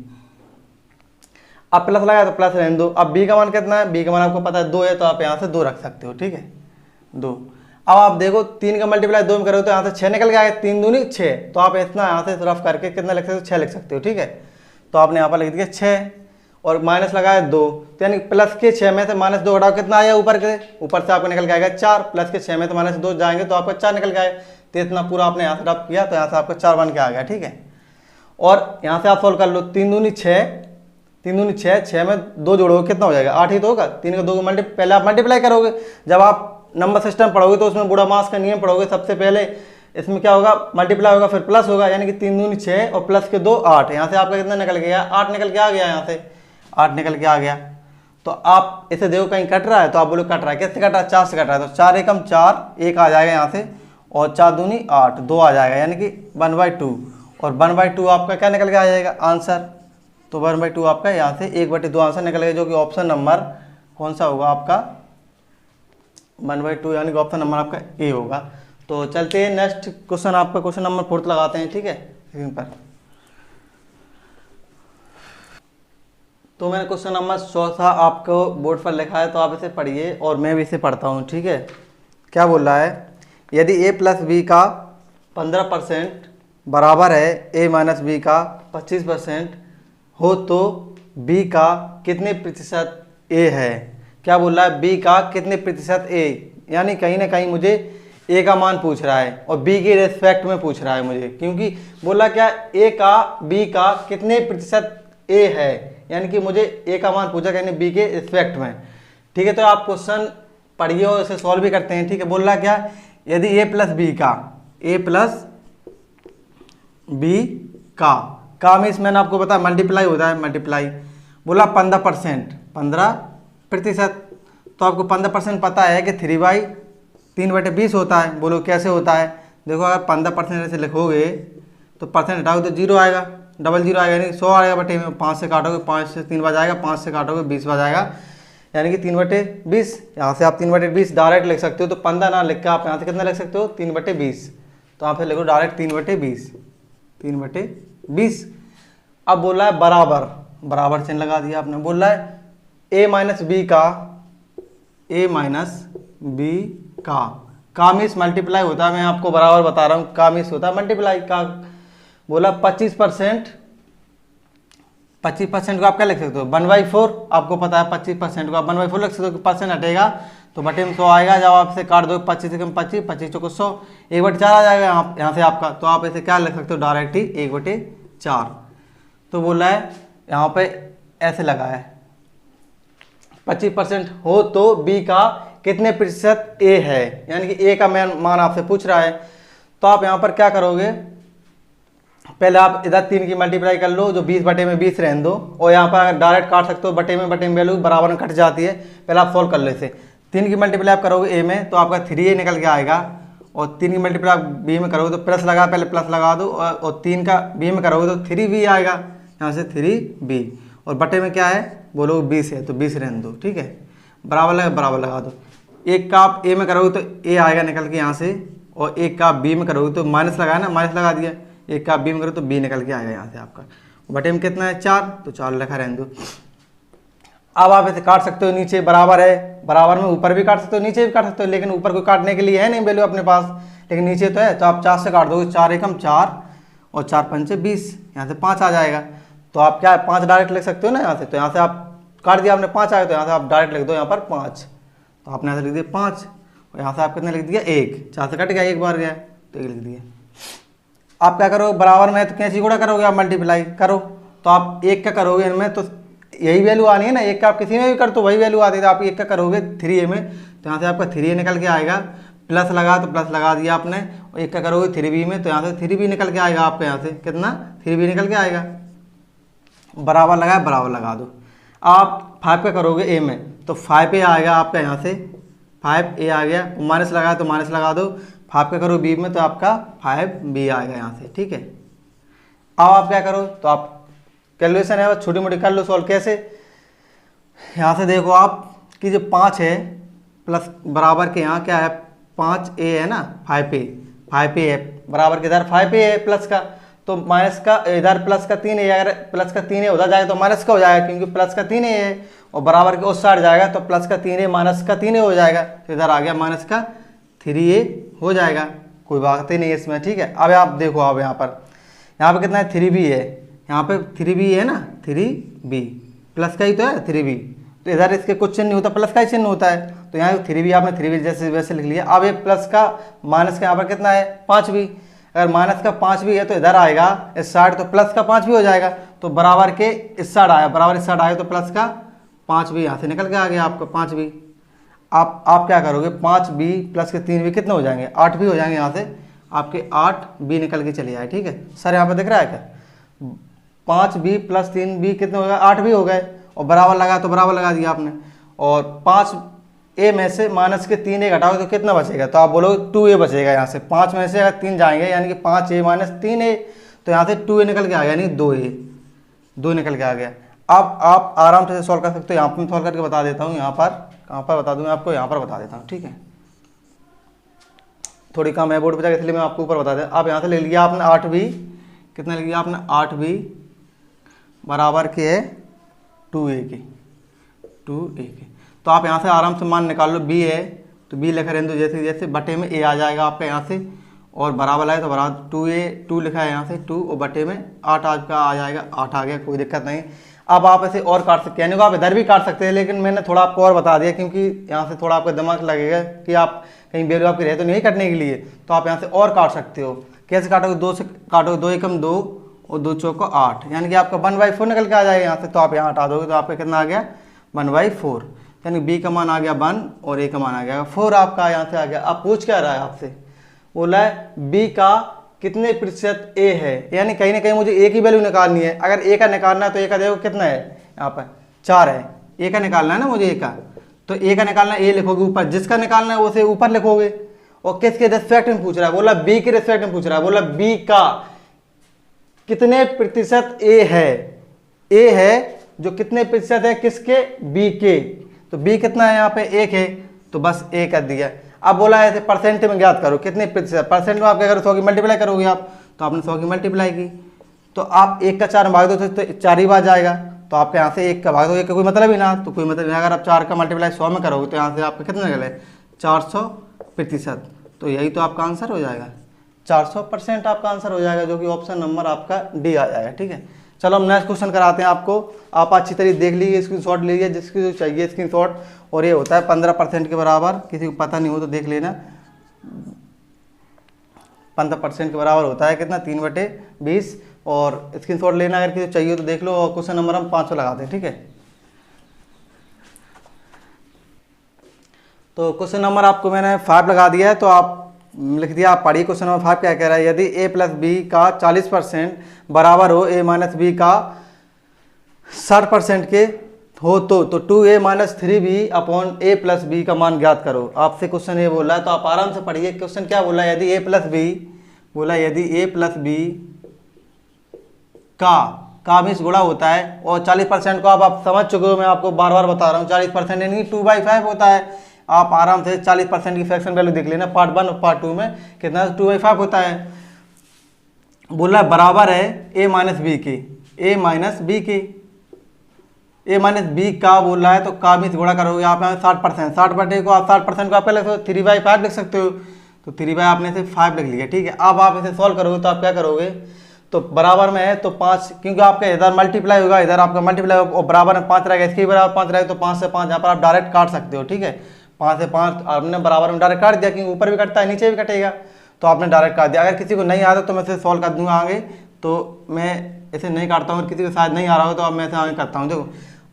अब प्लस लगाया तो प्लस रहने दो। अब बी का मान कितना है, बी का मान आपको पता है 2 है, तो आप यहाँ से 2 रख सकते हो, ठीक है 2। अब आप देखो 3 का मल्टीप्लाई 2 में करोगे तो यहाँ से 6 निकल गया, 3 दूनी 6, तो आप इतना यहाँ से रफ करके कितना लिख सकते हो, 6 लिख सकते हो, ठीक है। तो आपने यहाँ पर लिख दिया 6 और माइनस लगाया 2, तो यानी प्लस के 6 में से माइनस 2 घटाओ कितना आया ऊपर के, ऊपर से आपको निकल के आएगा 4, प्लस के 6 में तो माइनस 2 जाएंगे तो आपका 4 निकल के आएगा, तो इतना पूरा आपने यहाँ से रफ किया, तो यहाँ से आपका 4 बन के आ गया, ठीक है। और यहाँ से आप सॉल्व कर लो, 3 दूनी 6, 3 दूनी 6, 6 में 2 जोड़ोगे कितना हो जाएगा, 8 ही तो होगा, 3 का 2 पहले आप मल्टीप्लाई करोगे, जब आप नंबर सिस्टम पढ़ोगे तो उसमें बूढ़ा मास का नियम पढ़ोगे, सबसे पहले इसमें क्या होगा, मल्टीप्लाई होगा फिर प्लस होगा, यानी कि 3 दूनी 6 और प्लस के 2 8, यहाँ से आपका कितना निकल गया, 8 निकल के आ गया, यहाँ से 8 निकल के आ गया। तो आप इसे देखो कहीं कट रहा है, तो आप बोलो कट रहा है, किससे कट रहा है, 4 से कट रहा है, तो 4 एकम 4, 1 आ जाएगा यहाँ से, और 4 दूनी 8, 2 आ जाएगा, यानी कि 1/2, और 1/2 आपका क्या निकल के आ जाएगा आंसर, तो 1/2 आपका यहाँ से 1/2 आंसर निकल गया, जो कि ऑप्शन नंबर कौन सा होगा आपका 1/2, यानी कि ऑप्शन नंबर आपका ए होगा। तो चलते हैं नेक्स्ट क्वेश्चन, आपका क्वेश्चन नंबर 4 लगाते हैं, ठीक है स्क्रीन पर। तो मैंने क्वेश्चन नंबर 14 आपको बोर्ड पर लिखा है, तो आप इसे पढ़िए और मैं भी इसे पढ़ता हूँ, ठीक है। क्या बोल रहा है, यदि ए प्लस बी का 15% बराबर है ए माइनस बी का 25% हो, तो बी का कितने प्रतिशत ए है। क्या बोल रहा है, बी का कितने प्रतिशत ए, यानी कहीं ना कहीं मुझे ए का मान पूछ रहा है और बी के रेस्पेक्ट में पूछ रहा है मुझे, क्योंकि बोला क्या, ए का बी का कितने प्रतिशत ए है, यानी कि मुझे ए का मान पूछा, यानी बी के रिस्पेक्ट में, ठीक है। तो आप क्वेश्चन पढ़िए और इसे सॉल्व भी करते हैं, ठीक है। बोल रहा क्या, यदि ए प्लस बी का, ए प्लस बी का मीन्स मैंने आपको बताया मल्टीप्लाई होता है, मल्टीप्लाई बोला 15%, तो आपको 15% पता है कि 3/20 होता है। बोलो कैसे होता है, देखो अगर 15% ऐसे लिखोगे तो परसेंट हटाओगे तो 0 आएगा, डबल 0 आएगा, यानी 100 आएगा बटे में, 5 से काटोगे 5 से 3 बार जाएगा, 5 से काटोगे 20 बार जाएगा, यानी कि 3/20। यहाँ से आप 3/20 डायरेक्ट लिख सकते हो, तो 15 ना लिख के आप यहाँ से कितना लिख सकते हो 3/20, तो आप फिर लिखो डायरेक्ट 3/20। अब बोल रहा है बराबर चिन्ह लगा दिया आपने। बोल रहा है ए माइनस बी का मीन्स मल्टीप्लाई होता है, मैं आपको बराबर बता रहा हूँ, का मीन्स होता है मल्टीप्लाई का। बोला 25% को आप क्या लिख सकते हो 1/4, आपको पता है 25% को आप 1/4 लिख सकते हो, परसेंट हटेगा तो बटे में 100 आएगा, जब आप इसे काट दो 25 से कम 25, 25 चौको 100, 1/4 आ जाएगा यहाँ से आपका, तो आप इसे क्या लिख सकते हो डायरेक्ट ही 1/4। तो बोल रहा है यहाँ पे ऐसे लगा है 25% हो तो बी का कितने प्रतिशत ए है, यानी कि ए का मान आपसे पूछ रहा है। तो आप यहाँ पर क्या करोगे, पहले आप इधर 3 की मल्टीप्लाई कर लो, जो 20/20 रहने दो, और यहाँ पर अगर डायरेक्ट काट सकते हो बटे में वैल्यू बराबर में कट जाती है, पहले आप सॉल्व कर लो इसे। 3 की मल्टीप्लाई आप करोगे ए में तो आपका 3a निकल के आएगा, और 3 की मल्टीप्लाई आप बी में करोगे तो प्लस लगा, पहले प्लस लगा दो, और 3 का बी में करोगे तो 3b आएगा, यहाँ से 3b, और बटे में क्या है बोलो 20 है, तो 20 रहने दो, ठीक है। बराबर लगा दो, एक का आप ए में करोगे तो ए आएगा निकल के यहाँ से, और एक का बी में करोगे तो माइनस लगाया ना, माइनस लगा दिया, एक का बी में करो तो बी निकल के आएगा यहाँ से आपका, बटे में कितना है 4, तो 4 लिखा रहने दो। अब आप ऐसे काट सकते हो, नीचे बराबर है, बराबर में ऊपर भी काट सकते हो नीचे भी काट सकते हो, लेकिन ऊपर को काटने के लिए है नहीं वैल्यू अपने पास, लेकिन नीचे तो है, तो आप 4 से काट दोगे, 4 एकम 4 और 4 पंचे 20, यहाँ से 5 आ जाएगा। तो आप क्या 5 डायरेक्ट लिख सकते हो ना यहाँ से, तो यहाँ से आप काट दिया आपने 5 आया, तो यहाँ से आप डायरेक्ट लिख दो यहाँ पर 5, तो आपने यहाँ से लिख दिया 5, और यहाँ से आप कितने लिख दिया 1, 4 से कट गया, एक बार गया तो 1 लिख दिया। आप क्या करोगे, बराबर में तो कैंची गुणा करोगे, आप मल्टीप्लाई करो, तो आप 1 का करोगे इनमें तो यही वैल्यू आनी है ना, 1 का आप किसी में भी कर तो वही वैल्यू आती है, तो आप 1 का करोगे 3a में, तो यहाँ से आपका 3a निकल के आएगा, प्लस लगा तो प्लस लगा दिया आपने, और 1 का करोगे 3b में, तो यहाँ से 3b निकल के आएगा आपके, यहाँ से कितना 3b निकल के आएगा, बराबर लगाया बराबर लगा दो। आप 5 का करोगे a में, तो 5a आएगा आपका, यहाँ से 5a आ गया, माइनस लगाया तो माइनस लगा दो, 5 का करो b में तो आपका 5b आएगा यहाँ से, ठीक है। अब आप क्या करो, तो आप कैलकुलेशन है छोटी मोटी कर लो सॉल्व, कैसे, यहाँ से देखो आप कि जो 5 है प्लस बराबर के यहाँ क्या है 5a है ना, 5a है बराबर के इधर 5a है प्लस का, तो माइनस का इधर प्लस का 3a, अगर प्लस का 3a उधर जाएगा तो माइनस का हो जाएगा, क्योंकि प्लस का 3a है, और बराबर के उस साइड जाएगा तो प्लस का 3a माइनस का 3a हो जाएगा, तो इधर आ गया माइनस का 3a हो जाएगा, कोई बात ही नहीं है इसमें, ठीक है। अब आप देखो, अब यहाँ पर कितना है 3b है, यहाँ पे 3b है ना, 3b प्लस का ही तो है 3b, तो इधर इसके कुछ चिन्ह नहीं होता, प्लस का ही चिन्ह होता है, तो यहाँ 3b आपने 3b जैसे वैसे लिख लिया। अब ये प्लस का माइनस का यहाँ पर कितना है 5b, अगर माइनस का 5b है तो इधर आएगा इस साइड, तो प्लस का 5b हो जाएगा, तो बराबर के इस साइड आया, बराबर इस साइड आया तो प्लस का 5b यहाँ से निकल के आ गया आपका 5b। आप क्या करोगे, 5b प्लस के 3b कितने हो जाएंगे 8b हो जाएंगे, यहाँ से आपके 8b निकल के चले आए, ठीक है। सर यहाँ पर दिख रहा है क्या, 5b प्लस 3b कितने हो गए 8b हो गए, और बराबर लगा तो बराबर लगा दिया आपने, और 5a में से माइनस के 3a घटाओगे तो कितना बचेगा, तो आप बोलोगे 2a बचेगा, यहाँ से 5 में से अगर 3 जाएंगे यानी कि 5a माइनस 3a, तो यहाँ से 2a निकल के आ गया, यानी 2 निकल के आ गया। अब आप आराम से सॉल्व कर सकते हो, यहाँ पर मैं सॉल्व करके बता देता हूँ, यहाँ पर कहाँ पर बता दूँ आपको, यहाँ पर बता देता हूँ, ठीक है। थोड़ी कम है बोर्ड पर जाकर, इसलिए मैं आपको ऊपर बता दें। अब यहाँ से ले लिया आपने 8b, कितना ले लिया आपने 8b बराबर के है 2a के, तो आप यहाँ से आराम से मान निकाल लो, b है तो b लिखा रहने दो जैसे जैसे, बटे में a आ जाएगा आपका यहाँ से, और बराबर आए तो बराबर 2 लिखा है यहाँ से 2, और बटे में 8 आपका आ जाएगा, 8 आ गया, कोई दिक्कत नहीं। अब आप ऐसे और काट सकते हैं, यानी कि आप इधर भी काट सकते हैं, लेकिन मैंने थोड़ा आपको और बता दिया क्योंकि यहाँ से थोड़ा आपका दिमाग लगेगा कि आप कहीं वैल्यू आपकी रहे तो नहीं कटने के लिए, तो आप यहाँ से और काट सकते हो। कैसे काटोगे, 2 से काटोगे, 2 एकम 2 और 2 चौको 8, यानी कि आपका 1/4 निकल के आ जाएगा यहाँ से, तो आप यहाँ हटा दोगे तो आपका कितना आ गया 1/4, यानी b का मान आ गया 1 और a का मान आ गया 4 आपका यहाँ से आ गया। अब पूछ क्या रहा है आपसे, बोला है b का कितने प्रतिशत a है, यानी कहीं ना कहीं मुझे a की वैल्यू निकालनी है। अगर a का निकालना है तो a का देखो कितना है, यहाँ पर 4 है, a का निकालना है ना मुझे a का, तो a का निकालना है, a लिखोगे ऊपर, जिसका निकालना है उसे ऊपर लिखोगे। और किसके रिस्पेक्ट में पूछ रहा है, बोला b के रिस्पेक्ट में पूछ रहा है, बोला b का कितने प्रतिशत a है जो कितने प्रतिशत है किसके, b के, तो b कितना है यहाँ पे 1 है, तो बस a कर दिया। अब बोला है ऐसे परसेंट में ज्ञात करो कितने प्रतिशत, परसेंट में आप क्या करो 100 की मल्टीप्लाई करोगे आप, तो आपने 100 की मल्टीप्लाई की, तो आप 1 का 4 में भाग दो तो 4 ही बार जाएगा, तो आपके यहाँ से 1 का भाग दो, 1 का कोई मतलब ही ना, तो कोई मतलब नहीं। अगर आप 4 का मल्टीप्लाई 100 में करोगे तो यहाँ से आपका कितना निकले 400%, तो यही तो आपका आंसर हो जाएगा, 400% आपका आंसर हो जाएगा, जो कि ऑप्शन नंबर आपका डी आ जाएगा, ठीक है। चलो हम नेक्स्ट क्वेश्चन कराते हैं आपको, आप अच्छी तरीके देख लीजिए, स्क्रीनशॉट लीजिए जिसकी जो चाहिए स्क्रीनशॉट, और ये होता है 15% के बराबर, किसी को पता नहीं हो तो देख लेना, 15% के बराबर होता है कितना 3/20, और स्क्रीनशॉट लेना अगर किसी को चाहिए तो देख लो, और क्वेश्चन नंबर हम 5 लगाते हैं, ठीक है। तो क्वेश्चन नंबर आपको मैंने 5 लगा दिया है, तो आप लिख दिया, आप पढ़िए क्वेश्चन नंबर 5 क्या कह रहा है, यदि a प्लस बी का 40% बराबर हो a माइनस बी का 60% के हो तो 2a minus 3b upon a plus B का मान ज्ञात करो। आपसे क्वेश्चन ये बोला है, तो आप आराम से पढ़िए। क्वेश्चन क्या बोला, यदि a प्लस बी, बोला यदि a प्लस बी का मिस गुणा होता है, और 40% को आप समझ चुके हो, मैं आपको बार बार बता रहा हूँ, 40% यानी 2/5 होता है। आप आराम से 40% की फ्रैक्शन वैल्यू देख लेना, पार्ट 1 और पार्ट 2 में कितना 2/5 होता है। बोला बराबर है a माइनस बी के, a माइनस बी के, a माइनस बी का बोल रहा है, तो का भी गुणा करोगे आप यहाँ 60%, 60% को आप 60% को आप पहले 3/5 लिख सकते हो, तो 3 आपने से 5 लिख लिया, ठीक है। अब आप इसे सॉल्व करोगे तो आप क्या करोगे, तो तो बराबर में है तो 5, क्योंकि आपका इधर मल्टीप्लाई होगा, इधर आपका मल्टीप्लाई होगा और बराबर में 5 रहेगा, इसके बराबर 5 रहेगा, तो 5 से 5 यहाँ पर आप डायरेक्ट काट सकते हो। ठीक है, 5 से 5 आपने बराबर में डायरेक्ट काट दिया, क्योंकि ऊपर भी कटता है नीचे भी कटेगा, तो आपने डायरेक्ट काट दिया। अगर किसी को नहीं आता तो मैं इसे सॉल्व कर दूंगा आगे, तो मैं इसे नहीं काटता हूँ, किसी को शायद नहीं आ रहा हो तो अब मैं इसे आगे करता हूँ। देखो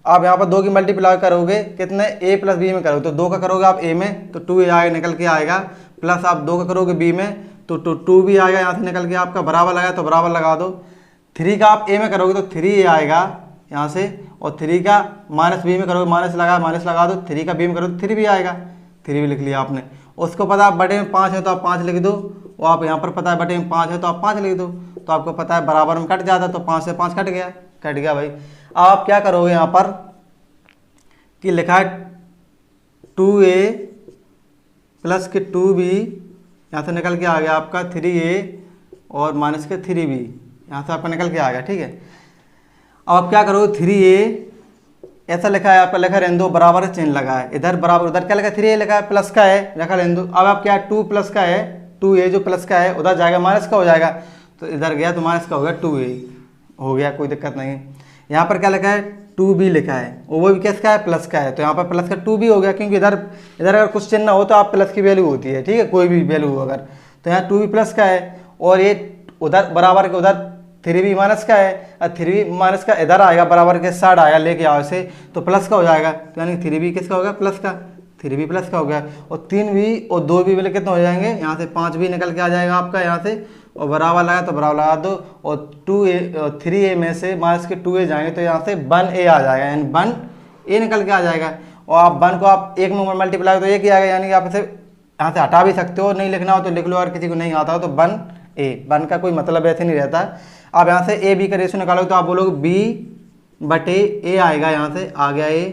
आप यहाँ पर 2 की मल्टीप्लाई करोगे कितने, a प्लस बी में करोगे, तो 2 का करोगे आप a में तो 2a आगे निकल के आएगा, प्लस आप 2 का करोगे b में तो 2 भी आएगा यहाँ से निकल के आपका, बराबर लगा तो बराबर लगा दो। 3 का आप a में करोगे तो 3a आएगा यहाँ से, और 3 का माइनस b में करोगे माइनस लगा दो, 3 का b में करोगे 3 भी आएगा, 3 भी लिख लिया आपने। उसको पता है बटे में 5 है तो आप 5 लिख दो, वो आप यहाँ पर पता है बटे में 5 है तो आप 5 लिख दो, तो आपको पता है बराबर में कट जाता है, तो 5 से 5 कट गया भाई। अब आप क्या करोगे यहाँ पर कि लिखा है 2a प्लस के 2b, यहाँ से निकल के आ गया आपका 3a और माइनस के 3b, यहाँ से आपका निकल के आ गया। ठीक है, अब आप क्या करोगे 3a ऐसा लिखा है आपका, लिखा रहने दो, बराबर चिन्ह लगा है, इधर बराबर उधर क्या लिखा है 3a लिखा है, प्लस का है लिखा रहने दो। अब आप क्या 2 प्लस का है, 2a जो प्लस का है उधर जाएगा माइनस का हो जाएगा, तो इधर गया तो माइनस का हो गया 2a हो गया, कोई दिक्कत नहीं है। यहाँ पर क्या लिखा है 2b लिखा है, वो भी किसका है प्लस का है, तो यहाँ पर प्लस का 2b हो गया, क्योंकि इधर अगर कुछ चिन्ह हो तो आप प्लस की वैल्यू होती है। ठीक है, कोई भी वैल्यू हो अगर, तो यहाँ 2b प्लस का है, और ये उधर बराबर के उधर 3b माइनस का है, और 3b माइनस का इधर आएगा बराबर के साइड आएगा लेके आओ इसे, तो प्लस का हो जाएगा, तो यानी 3b किसका होगा प्लस का, 3b प्लस का हो गया। और 3b और 2b वाले कितने हो जाएंगे, यहाँ से 5b निकल के आ जाएगा आपका यहाँ से, और बराबर लगा तो बराबर लगा दो, और 3a में से माइनस के 2a जाएंगे तो यहाँ से 1a आ जाएगा, यानी 1a निकल के आ जाएगा। और आप 1 को आप 1 में मल्टीप्लाई तो 1 ही आ गया, यानी कि आप इसे यहाँ से हटा भी सकते हो, नहीं लिखना हो तो लिख लो, अगर किसी को नहीं आता हो तो 1a, 1 का कोई मतलब ऐसे नहीं रहता। आप यहाँ से a b का रेशियो निकालोगे तो आप बोलोगे b बटे a आएगा, यहाँ से आ गया a,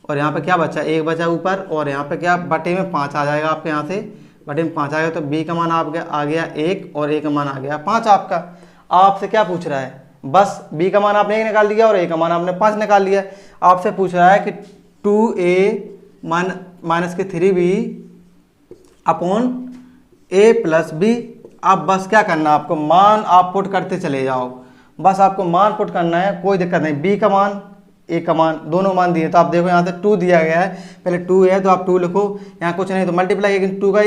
और यहाँ पे क्या बचा 1 बचा ऊपर, और यहाँ पे क्या बटे में 5 आ जाएगा आपके, यहाँ से बटे में 5 आ गया, तो b का मान आपका आ गया 1 और a का मान आ गया 5 आपका। आपसे क्या पूछ रहा है, बस b का मान आपने 1 निकाल दिया और a का मान आपने 5 निकाल लिया। आपसे पूछ रहा है कि 2a माइनस के 3b upon a plus b। अब बस क्या करना है आपको, मान आप पुट करते चले जाओ, बस आपको मान पुट करना है, कोई दिक्कत नहीं। b का मान a का मान दोनों मान दिए, तो आप देखो यहाँ से 2 दिया गया है, पहले 2 है तो आप 2 लिखो, यहाँ कुछ नहीं तो मल्टीप्लाई, लेकिन 2 का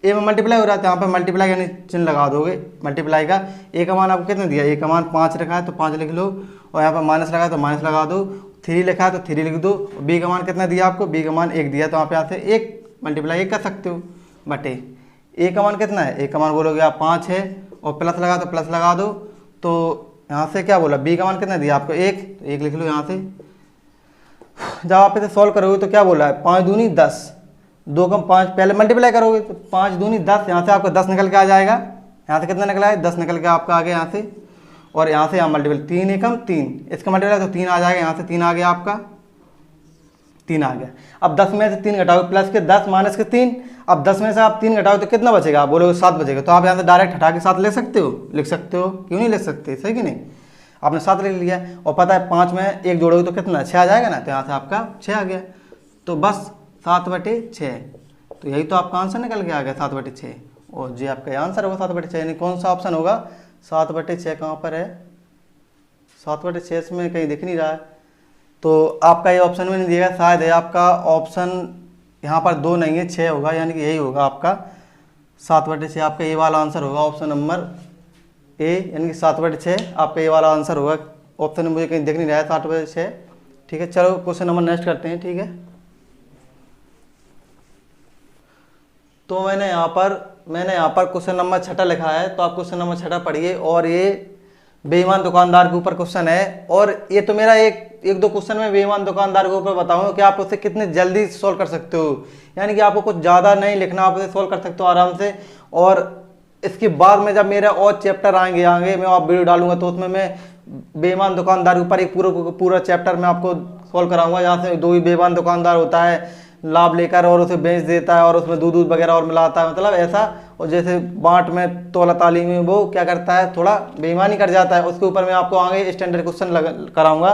a में मल्टीप्लाई हो रहा है तो यहाँ पर मल्टीप्लाई यानी चिन्ह लगा दोगे मल्टीप्लाई का। a का मान आपको कितने दिया, a का मान 5 रखा है तो 5 लिख लो, और यहाँ पर माइनस लगा है तो माइनस लगा दो, 3 लिखा है तो 3 लिख दो। b का मान कितना दिया आपको, b का मान 1 दिया, तो आप यहाँ से 1 मल्टीप्लाई 1 कर सकते हो बटे a का मान कितना है, a का मान बोलोगे आप 5 है, और प्लस लगा तो प्लस लगा दो, तो यहाँ से क्या बोला b का मान कितना दिया आपको 1, तो 1 लिख लो यहाँ से। जब आप इसे सॉल्व करोगे तो क्या बोला है 5 दूनी 10, 2 कम 5, पहले मल्टीप्लाई करोगे तो 5 दूनी 10, यहाँ से आपका 10 निकल के आ जाएगा, यहाँ से कितना निकला है 10 निकल के आपका आ गया यहाँ से, और यहाँ से यहाँ मल्टीप्लाई 3 एकम 3, इसका मल्टीप्लाई तो 3 आ जाएगा, यहाँ से 3 आ गया आपका, 3 आ गया। अब 10 में से 3 घटाओगे प्लस के 10 माइनस के 3, अब 10 में से आप 3 घटाओगे तो कितना बचेगा, आप बोलोगे 7 बचेगा, तो आप यहाँ से डायरेक्ट हटा के 7 ले सकते हो, लिख सकते हो, क्यों नहीं लिख सकते, सही कि नहीं। आपने 7 लिख लिया, और पता है 5 में 1 जोड़ोगे तो कितना 6 आ जाएगा ना, तो यहाँ से आपका 6 आ गया, तो बस 7/6, तो यही तो आपका आंसर निकल के आ गया 7/6, और जी आपका आंसर होगा 7/6, यानी कौन सा ऑप्शन होगा 7/6, कहाँ पर है 7/6, इसमें कहीं दिख नहीं रहा है, तो आपका ये ऑप्शन में नहीं दिएगा, शायद है आपका ऑप्शन यहाँ पर 2 नहीं है 6 होगा, यानी कि यही होगा आपका 7/6, आपका ये वाला आंसर होगा ऑप्शन नंबर ए, यानी कि 7/6 आपका ये वाला आंसर होगा। ऑप्शन में मुझे कहीं दिख नहीं रहा है 7/6। ठीक है, चलो क्वेश्चन नंबर नेक्स्ट करते हैं। ठीक है, तो मैंने यहाँ पर क्वेश्चन नंबर 6 लिखा है, तो आप क्वेश्चन नंबर 6 पढ़िए, और ये बेईमान दुकानदार के ऊपर क्वेश्चन है, और ये तो मेरा एक दो क्वेश्चन में बेईमान दुकानदार के ऊपर बताऊंगा कि आप उसे कितने जल्दी सॉल्व कर सकते हो, यानी कि आपको कुछ ज़्यादा नहीं लिखना, आप उसे सॉल्व कर सकते हो आराम से। और इसके बाद में जब मेरा और चैप्टर आएंगे मैं आप वीडियो डालूंगा, तो उसमें मैं बेईमान दुकानदार के ऊपर एक पूरा चैप्टर मैं आपको सॉल्व कराऊंगा, जहाँ से दो ही बेईमान दुकानदार होता है, लाभ लेकर और उसे बेच देता है और उसमें दूध वगैरह और मिलाता है, मतलब ऐसा, और जैसे बाट में तोला ताली में वो क्या करता है थोड़ा बेईमानी कर जाता है, उसके ऊपर मैं आपको आगे स्टैंडर्ड क्वेश्चन कराऊंगा।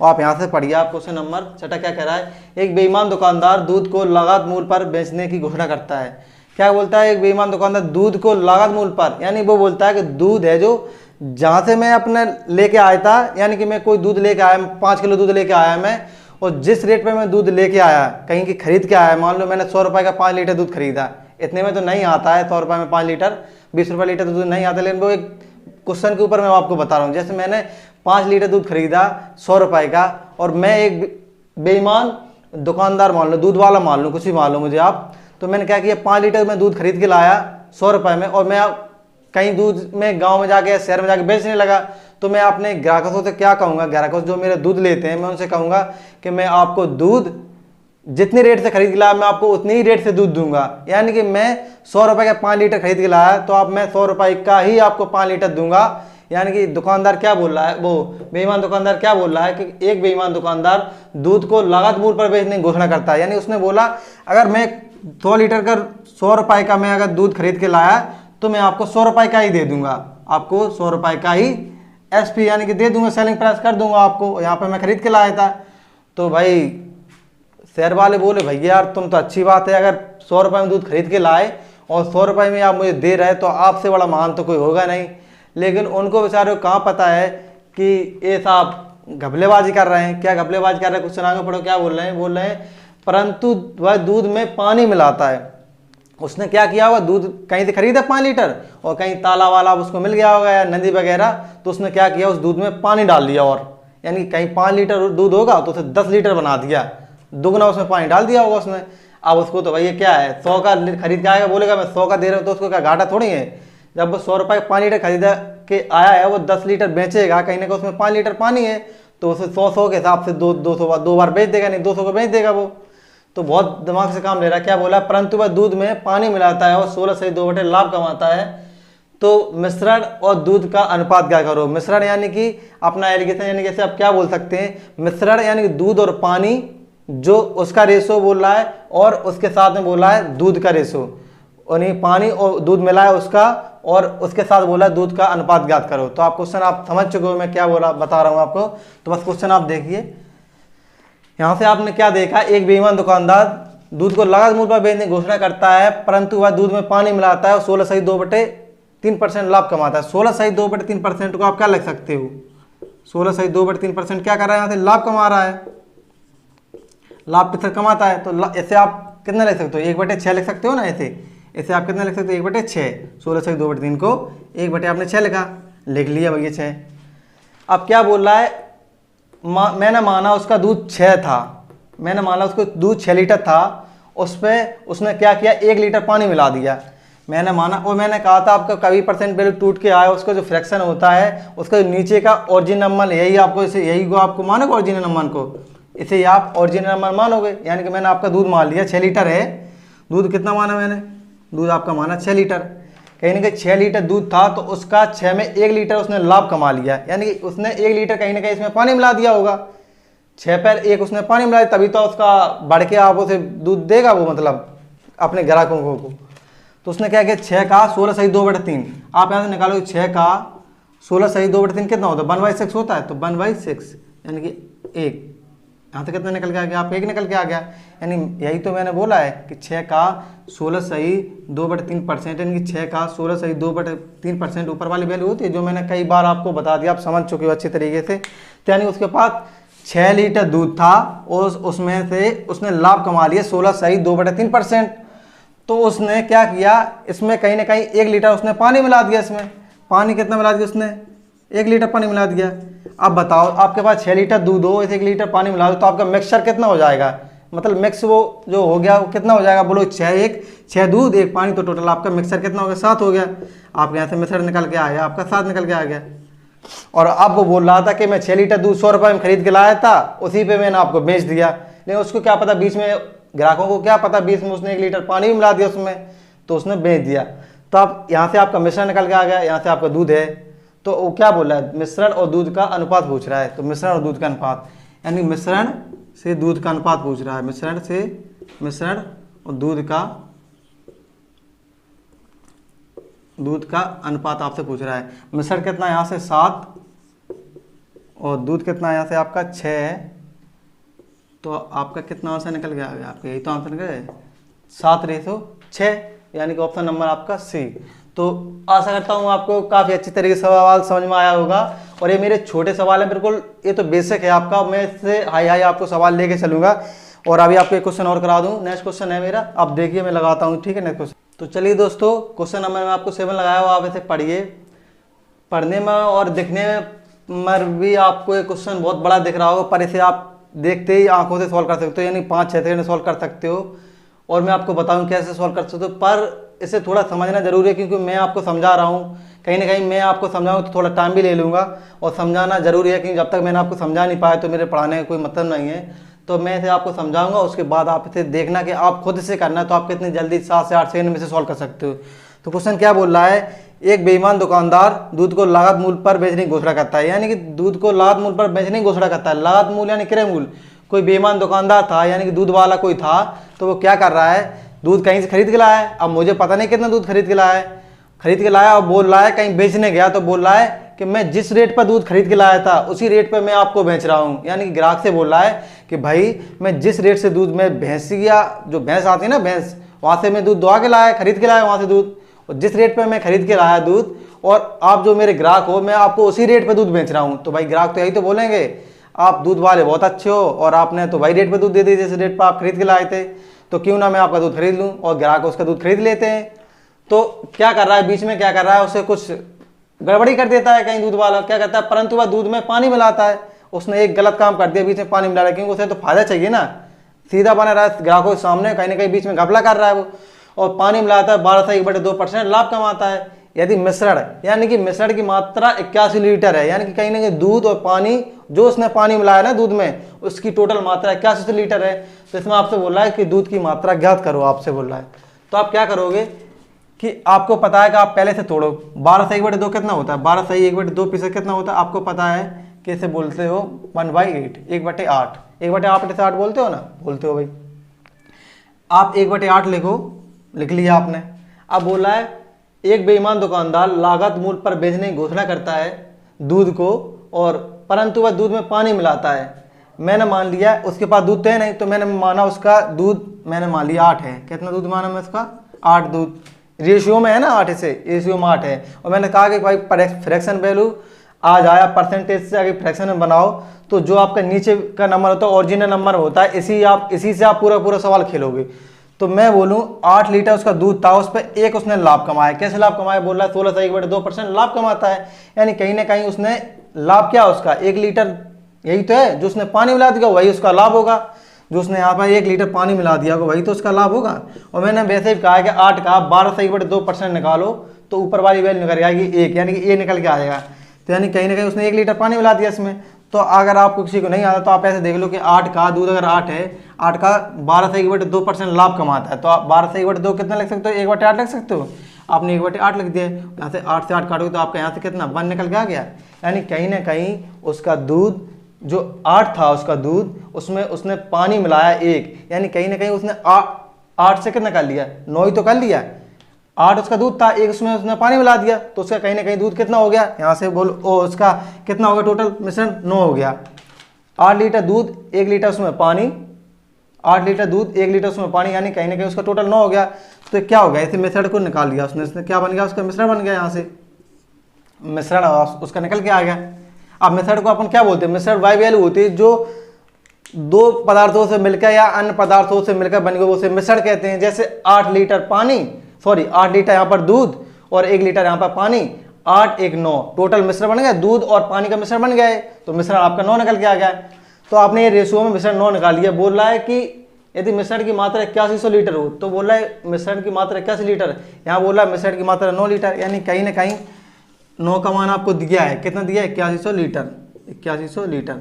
और आप यहाँ से पढ़िए, आप क्वेश्चन नंबर 6 क्या कह रहा है, एक बेईमान दुकानदार दूध को लागत मूल्य पर बेचने की घोषणा करता है। क्या बोलता है, एक बेईमान दुकानदार दूध को लागत मूल्य पर, यानी वो बोलता है कि दूध है जो जहाँ से मैं अपने लेके आया था, यानी कि मैं कोई दूध लेके आया, 5 किलो दूध लेके आया मैं, और जिस रेट पे मैं दूध लेके आया कहीं की खरीद के आया, मान लो मैंने 100 रुपये का 5 लीटर दूध खरीदा, इतने में तो नहीं आता है 100 रुपये में 5 लीटर, 20 रुपये लीटर दूध नहीं आता, लेकिन वो एक क्वेश्चन के ऊपर मैं आपको बता रहा हूँ। जैसे मैंने 5 लीटर दूध खरीदा 100 रुपये का, और मैं एक बेईमान दुकानदार मान लो, दूध वाला मान लो, कुछ भी मान लो मुझे आप, तो मैंने क्या किया, 5 लीटर मैं दूध खरीद के लाया 100 रुपये में, और मैं कहीं दूध में गांव में जाके शहर में जाके बेचने लगा, तो मैं अपने ग्राहकों से क्या कहूँगा, ग्राहकों जो मेरे दूध लेते हैं, मैं उनसे कहूँगा कि मैं आपको दूध जितनी रेट से खरीद के लाया मैं आपको उतनी ही रेट से दूध दूंगा। यानी कि मैं 100 रुपये का 5 लीटर खरीद के लाया तो आप मैं 100 रुपये का ही आपको 5 लीटर दूंगा। यानी कि दुकानदार क्या बोल रहा है, वो बेईमान दुकानदार क्या बोल रहा है कि एक बेईमान दुकानदार दूध को लागत मूल्य पर बेचने की घोषणा करता है। यानी उसने बोला अगर मैं 100 लीटर का 100 रुपये का मैं अगर दूध खरीद के लाया तो मैं आपको 100 रुपये का ही दे दूंगा, आपको 100 रुपये का ही एसपी यानी कि दे दूंगा, सेलिंग प्राइस कर दूंगा आपको, यहाँ पे मैं खरीद के लाया था। तो भाई शहर वाले बोले भैया यार तुम तो अच्छी बात है, अगर 100 रुपये में दूध खरीद के लाए और 100 रुपये में आप मुझे दे रहे तो आपसे बड़ा महान तो कोई होगा नहीं। लेकिन उनको बेचारे को कहाँ पता है कि ये साहब घपलेबाजी कर रहे हैं। क्या घपलेबाजी कर रहे हैं, कुछ आगे पढ़ो क्या बोल रहे हैं परंतु वह दूध में पानी मिलाता है। उसने क्या किया होगा, दूध कहीं से खरीदा 5 लीटर और कहीं ताला वाला उसको मिल गया होगा या नदी वगैरह, तो उसने क्या किया उस दूध में पानी डाल दिया, और यानी कहीं 5 लीटर दूध होगा तो उसे 10 लीटर बना दिया, दुगना उसमें पानी डाल दिया होगा उसने। अब उसको तो भैया क्या है 100 का खरीद के आएगा, बोलेगा मैं 100 का दे रहा हूँ तो उसको क्या घाटा थोड़ी है। जब वो 100 रुपये 5 लीटर खरीदा के आया है वो 10 लीटर बेचेगा, कहीं ना कहीं उसमें 5 लीटर पानी है, तो उसे 100 के हिसाब से 200 बार बेच देगा, नहीं 200 को बेच देगा वो। तो बहुत दिमाग से काम ले रहा है। क्या बोला, परंतु वह दूध में पानी मिलाता है और 16/2 लाभ कमाता है। तो मिश्रण और दूध का अनुपात क्या करो। मिश्रण यानी कि अपना एलिगेशन, यानी जैसे आप क्या बोल सकते हैं, मिश्रण यानी कि दूध और पानी जो उसका रेशो बोल रहा है, और उसके साथ में बोला है दूध का रेशो, यानी पानी और दूध मिला है उसका, और उसके साथ बोला है दूध का अनुपात ज्ञात करो। तो आप क्वेश्चन आप समझ चुके हो मैं क्या बोला बता रहा हूँ आपको। तो बस क्वेश्चन आप देखिए, यहाँ से आपने क्या देखा, एक बेईमान दुकानदार दूध को लागत मूल्य पर बेचने की घोषणा करता है, परंतु वह दूध में पानी मिलाता है और 16/2 लाभ कमाता है। 16/2 को आप क्या लिख सकते हो, 16/2 क्या कर रहा है, यहाँ से लाभ कमा रहा है, लाभ कितना कमाता है। तो ऐसे आप कितना लिख सकते हो, 1/6 लिख सकते हो ना। ऐसे आप कितना लिख सकते हो, 1/6। 16/2 को 1/, आपने 6 लिख लिया भैया 6। अब क्या बोल रहा है, मैंने माना उसका दूध 6 था, मैंने माना उसको दूध 6 लीटर था, उस पर उसने क्या किया 1 लीटर पानी मिला दिया। मैंने माना, और मैंने कहा था आपका कभी परसेंट वैल्यू टूट के आया, उसका जो फ्रैक्शन होता है उसका जो नीचे का ओरिजिनल नंबर, यही आपको इसे यही को आपको मानोगे ओरिजिनल नंबर को, इसे आप ओरिजिनल नंबर मानोगे। यानी कि मैंने आपका दूध मान लिया 6 लीटर है, दूध कितना माना मैंने, दूध आपका माना 6 लीटर, कहीं ना कहीं 6 लीटर दूध था तो उसका 6 में 1 लीटर उसने लाभ कमा लिया। यानी कि उसने 1 लीटर कहीं ना कहीं इसमें पानी मिला दिया होगा, 6 पर 1 उसने पानी मिला दिया, तभी तो उसका बढ़ के आप उसे दूध देगा वो, मतलब अपने ग्राहकों को। तो उसने क्या किया, 6 का 16/2/3, आप यहाँ से निकालो 6 का 16/2/3 कितना होता है, 1/6 होता है, तो 1/6 यानी कि 1, यहाँ से कितना निकल के आ गया, आप 1 निकल के आ गया। यानी यही तो मैंने बोला है कि 6 का 16/2/3%, यानी कि 6 का 16/2/3% ऊपर वाली वैल्यू होती है, जो मैंने कई बार आपको बता दिया, आप समझ चुके हो अच्छी तरीके से। तो यानी उसके पास 6 लीटर दूध था और उसमें से उसने लाभ कमा लिया 16/2/3%। तो उसने क्या किया, इसमें कहीं ना कहीं 1 लीटर उसने पानी मिला दिया, इसमें पानी कितना मिला दिया उसने, 1 लीटर पानी मिला दिया। अब बताओ आपके पास 6 लीटर दूध हो, 1 लीटर पानी मिला दो, तो आपका मिक्सचर कितना हो जाएगा, मतलब मिक्स वो जो हो गया वो कितना हो जाएगा, बोलो 6 दूध 1 पानी, तो टोटल आपका मिक्सचर कितना हो गया, 7 हो गया। आप यहाँ से मिक्सचर निकल के आया, आपका 7 निकल के आ गया। और अब वो बोल रहा था कि मैं 6 लीटर दूध 100 रुपये में खरीद के लाया था, उसी पे मैंने आपको बेच दिया। लेकिन उसको क्या पता, बीच में ग्राहकों को क्या पता, बीच में उसने 1 लीटर पानी भी मिला दिया उसमें, तो उसने बेच दिया। तो आप यहाँ से आपका मिश्रण निकल के आ गया, यहाँ से आपका दूध है। तो वो क्या बोल रहा है, मिश्रण और दूध का अनुपात पूछ रहा है। तो मिश्रण और दूध का अनुपात, यानी मिश्रण से दूध का अनुपात पूछ रहा है, मिश्रण और दूध का अनुपात आपसे पूछ रहा है। मिश्रण कितना यहाँ से 7 और दूध कितना यहाँ से आपका 6 है, तो आपका कितना आंसर निकल गया आपका, यही तो आंसर निकल गया 7/6, यानी कि ऑप्शन नंबर आपका सी। तो आशा करता हूँ आपको काफ़ी अच्छी तरीके से सवाल समझ में आया होगा। और ये मेरे छोटे सवाल हैं, बिल्कुल ये तो बेसिक है आपका, मैं इससे हाई हाई आपको सवाल लेके चलूँगा। और अभी आपको एक क्वेश्चन और करा दूँ। नेक्स्ट क्वेश्चन है मेरा, आप देखिए मैं लगाता हूँ, ठीक है। नेक्स्ट क्वेश्चन, तो चलिए दोस्तों, क्वेश्चन नंबर मैं आपको 7 लगाया हुआ, आप इसे पढ़िए। पढ़ने में और दिखने में भी आपको ये क्वेश्चन बहुत बड़ा दिख रहा होगा, पर इसे आप देखते ही आंखों से सॉल्व कर सकते हो, यानी 5-6 सेकंड में सॉल्व कर सकते हो। और मैं आपको बताऊं कैसे सॉल्व कर सकते हो, पर इसे थोड़ा समझना जरूरी है, क्योंकि मैं आपको समझा रहा हूँ। कहीं ना कहीं मैं आपको समझाऊँ तो थोड़ा टाइम भी ले लूँगा, और समझाना जरूरी है, क्योंकि जब तक मैंने आपको समझा नहीं पाया तो मेरे पढ़ाने का कोई मतलब नहीं है। तो मैं इसे आपको समझाऊंगा, उसके बाद आप इसे देखना कि आप खुद से करना है, तो आप कितनी जल्दी 7 से 8 सेकंड में से सॉल्व कर सकते हो। तो क्वेश्चन क्या बोल रहा है, एक बेईमान दुकानदार दूध को लागत मूल्य पर बेचने की घोषणा करता है, यानी कि दूध को लागत मूल्य पर बेचने की घोषणा करता है। लागत मूल्य यानी क्रय मूल्य। कोई बेईमान दुकानदार था, यानी कि दूध वाला कोई था, तो वो क्या कर रहा है, दूध कहीं से खरीद के लाया है। अब मुझे पता नहीं कितना दूध खरीद के लाया है, खरीद के लाया और बोल रहा है कहीं बेचने गया तो बोल रहा है कि मैं जिस रेट पर दूध खरीद के लाया था उसी रेट पर मैं आपको बेच रहा हूँ। यानी कि ग्राहक से बोल रहा है कि भाई मैं जिस रेट से दूध में भैंसी या जो भैंस आती है ना भैंस, वहाँ से मैं दूध दुआ के लाया, खरीद के लाया वहाँ से दूध, और जिस रेट पर मैं खरीद के लाया दूध, और आप जो मेरे ग्राहक हो मैं आपको उसी रेट पर दूध बेच रहा हूँ। तो भाई ग्राहक तो यही तो बोलेंगे, आप दूध वाले बहुत अच्छे हो और आपने तो वही रेट पर दूध दे दिया जिस रेट पर आप खरीद के लाए थे, तो क्यों ना मैं आपका दूध खरीद लूँ। और ग्राहक उसका दूध खरीद लेते हैं। तो क्या कर रहा है, बीच में क्या कर रहा है, उसे कुछ गड़बड़ी कर देता है। कहीं दूध वाला क्या करता है, परंतु वह दूध में पानी मिलाता है। उसने एक गलत काम कर दिया, बीच में पानी मिला रहा है, क्योंकि उसे तो फायदा चाहिए ना, सीधा बना रहा है ग्राहकों के सामने, कहीं ना कहीं बीच में घपला कर रहा है वो, और पानी मिलाता है। 12 से 1/2% लाभ कमाता है। यदि मिश्रण, यानी कि मिश्रण की मात्रा 81 लीटर है, यानी कि कहीं ना कहीं दूध और पानी, जो उसने पानी मिलाया ना दूध में, उसकी टोटल मात्रा 81 लीटर है। तो इसमें आपसे बोल रहा है कि दूध की मात्रा ज्ञात करो, आपसे बोल रहा है। तो आप क्या करोगे कि आपको पता है कि आप पहले से तोड़ो, 12 से 1/2 कितना होता है, 12 से 1/2% कितना होता है, आपको पता है कि इसे बोलते हो 1/8, 1/8, 1/8 से 8 बोलते हो ना, बोलते हो भाई। आप 1/8 लिख लिया आपने। अब बोला है एक बेईमान दुकानदार लागत मूल्य पर बेचने की घोषणा करता है दूध को, और परंतु वह दूध में पानी मिलाता है। मैंने मान लिया उसके पास दूध तो है नहीं, तो मैंने माना उसका दूध, मैंने मान लिया 8 है। कितना दूध माना मैं उसका, 8 दूध, रेशियो में है ना 8 से, रेशियो में 8 है। और मैंने कहा कि भाई फ्रैक्शन वैल्यू आ जाए, परसेंटेज से अगर फ्रैक्शन में बनाओ तो जो आपका नीचे का नंबर होता है ओरिजिनल नंबर होता है, इसी से आप पूरा सवाल खेलोगे। तो मैं बोलूं 8 लीटर उसका दूध था, उस पर एक उसने लाभ कमाया। कैसे लाभ कमाया, बोल रहा है 16 से 1/2% लाभ कमाता है। यानी कहीं ना कहीं उसने लाभ क्या उसका 1 लीटर, यही तो है, जो उसने पानी मिला दिया वही उसका लाभ होगा। जो उसने यहाँ पर 1 लीटर पानी मिला दिया वही तो उसका लाभ होगा। और मैंने वैसे ही कहा कि 8 का 12 से 1/2% निकालो तो ऊपर वाली वैल्यू निकल आएगी 1, यानी कि ये निकल के आएगा। तो यानी कहीं ना कहीं उसने 1 लीटर पानी मिला दिया इसमें। तो अगर आपको किसी को नहीं आता तो आप ऐसे देख लो कि 8 का दूध अगर 8 है, 8 का 12 से 1/2% लाभ कमाता है, तो आप 12 से 1/2 कितना लिख सकते हो, 1/8 लिख सकते हो। आपने 1/8 लिख दिया, यहाँ से 8 से 8 काटोगे तो आपका यहाँ से कितना 1 निकल के आ गया। यानी कहीं ना कहीं उसका दूध जो 8 था, उसका दूध, उसमें उसने पानी मिलाया 1, यानी कहीं ना कहीं उसने 8 से कितना कर लिया, 9 ही तो कर लिया। 8 उसका दूध था, 1 उसमें उसने पानी मिला दिया, तो उसका कहीं ना कहीं दूध कितना हो गया, यहाँ से बोलो उसका कितना हो गया, टोटल मिश्रण 9 हो गया। 8 लीटर दूध, 1 लीटर उसमें पानी, 8 लीटर दूध 1 लीटर उसमें पानी, यानी कहीं ना कहीं उसका टोटल 9 हो गया। तो क्या हो गया, इसे मिश्रण को निकाल लिया उसने क्या बन गया, उसका मिश्रण बन गया। यहाँ से मिश्रण उसका निकल के आ गया। अब मिश्रण को अपन क्या बोलते हैं, मिश्रण वही वैल्यू होती है जो 2 पदार्थों से मिलकर या अन्य पदार्थों से मिलकर बन गए, उसे मिश्रण कहते हैं। जैसे 8 लीटर पानी, 8 लीटर यहाँ पर दूध और 1 लीटर यहाँ पर पानी, 8 1 9, टोटल मिश्रण बन गया, दूध और पानी का मिश्रण बन गया है। तो मिश्रण आपका 9 निकल के आ गया। तो आपने ये रेशियो में मिश्रण 9 निकाल लिया। बोल रहा है कि यदि मिश्रण की मात्रा 8100 लीटर हो, तो बोल रहा है मिश्रण की मात्रा 81 लीटर, यहाँ बोल रहा है मिश्रण की मात्रा 9 लीटर, यानी कहीं ना कहीं 9 का मान आपको दिया है, कितना दिया है, 8100 लीटर, 8100 लीटर।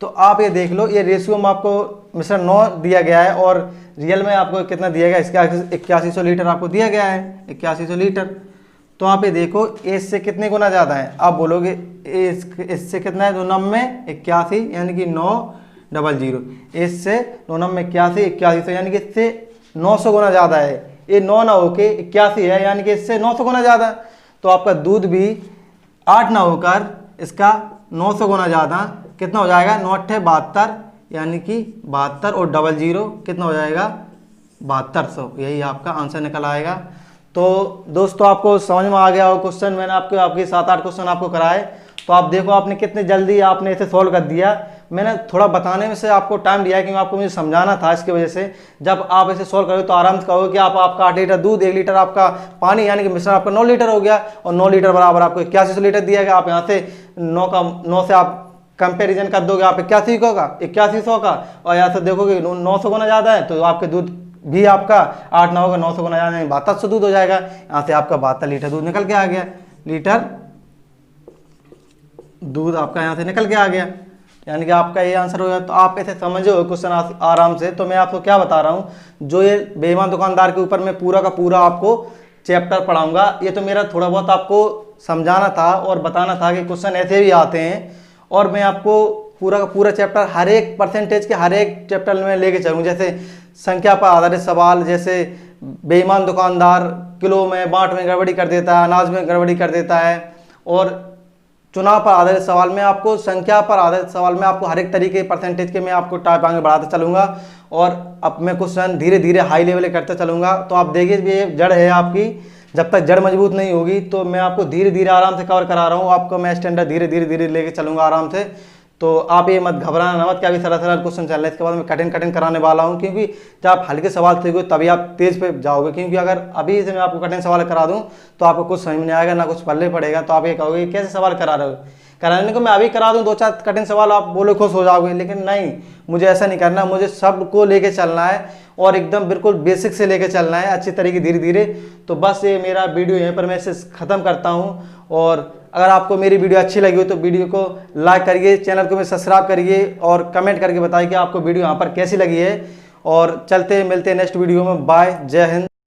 तो आप ये देख लो, ये रेशियो में आपको मिश्रण 9 दिया गया है और रियल में आपको कितना दिया गया, इसका 8100 लीटर आपको दिया गया है, 8100 लीटर। तो आप ये देखो इससे कितने गुना ज़्यादा है, आप बोलोगे इससे कितना है, 2 9 81, यानी कि 900, इससे 2 9 81, 8100, यानी कि इससे 900 गुना ज़्यादा है। ये 9 ना होके 81 है, यानी कि इससे 900 गुना ज़्यादा। तो आपका दूध भी 8 ना होकर इसका 900 गुना ज़्यादा कितना हो जाएगा, 9 8 72, यानी कि 72 और 00 कितना हो जाएगा, 7200। यही आपका आंसर निकल आएगा। तो दोस्तों आपको समझ में आ गया हो क्वेश्चन, मैंने आपके 7-8 क्वेश्चन आपको कराए। तो आप देखो आपने कितने जल्दी आपने इसे सॉल्व कर दिया। मैंने थोड़ा बताने में से आपको टाइम दिया है क्योंकि आपको मुझे समझाना था, इसकी वजह से जब आप इसे सॉल्व करोगे तो आराम से कहोगे कि आपका 8 लीटर दूध, 1 लीटर आपका पानी, यानी कि मिश्रण आपका 9 लीटर हो गया, और 9 लीटर बराबर आपको 81 लीटर दिया गया। आप यहाँ से 9 से आप कंपेरिजन कर दोगे, आप 81 का होगा 8100 का, और यहाँ से देखोगे 900 गुना ज़्यादा है तो आपके दूध भी आपका 8 ना होगा, 900 गुना ज़्यादा है 7200 दूध हो जाएगा। यहाँ से आपका 72 लीटर दूध निकल के आ गया, लीटर दूध आपका यहाँ से निकल के आ गया, यानी कि आपका ये आंसर हो गया। तो आप ऐसे समझे हो क्वेश्चन आराम से। तो मैं आपको क्या बता रहा हूँ, जो ये बेईमान दुकानदार के ऊपर मैं पूरा का पूरा आपको चैप्टर पढ़ाऊंगा, ये तो मेरा थोड़ा बहुत आपको समझाना था और बताना था कि क्वेश्चन ऐसे भी आते हैं, और मैं आपको पूरा का पूरा चैप्टर हर एक परसेंटेज के हर एक चैप्टर में लेके चलूँ। जैसे संख्या पर आधारित सवाल, जैसे बेईमान दुकानदार किलो में बाट में गड़बड़ी कर देता है, अनाज में गड़बड़ी कर देता है, और चुनाव पर आधारित सवाल में आपको, संख्या पर आधारित सवाल में आपको हर एक तरीके परसेंटेज के मैं आपको टाइप आगे बढ़ाते चलूंगा, और अब मैं क्वेश्चन धीरे धीरे हाई लेवल करते चलूंगा। तो आप देखिए ये जड़ है आपकी, जब तक जड़ मजबूत नहीं होगी तो मैं आपको धीरे धीरे आराम से कवर करा रहा हूँ, आपको मैं स्टैंडर्ड धीरे धीरे धीरे लेके चलूंगा आराम से। तो आप ये मत घबराना मत कि अभी सरल सरल क्वेश्चन चल रहे हैं, इसके बाद मैं कठिन कठिन कराने वाला हूँ, क्योंकि जब आप हल्के सवाल सीखोगे तभी आप तेज पे जाओगे। क्योंकि अगर अभी से मैं आपको कठिन सवाल करा दूँ तो आपको कुछ समझ में नहीं आएगा, ना कुछ पल्ले पड़ेगा, तो आप ये कहोगे कैसे सवाल करा रहे हो। कराने को मैं अभी करा दूं 2-4 कठिन सवाल, आप बोलो खुश हो जाओगे, लेकिन नहीं, मुझे ऐसा नहीं करना, मुझे सबको लेके चलना है और एकदम बिल्कुल बेसिक से लेके चलना है अच्छी तरीके धीरे धीरे। तो बस ये मेरा वीडियो यहीं पर मैं इसे ख़त्म करता हूँ, और अगर आपको मेरी वीडियो अच्छी लगी हो तो वीडियो को लाइक करिए, चैनल को सब्सक्राइब करिए, और कमेंट करके बताइए कि आपको वीडियो यहाँ पर कैसी लगी है। और चलते मिलते नेक्स्ट वीडियो में, बाय, जय हिंद।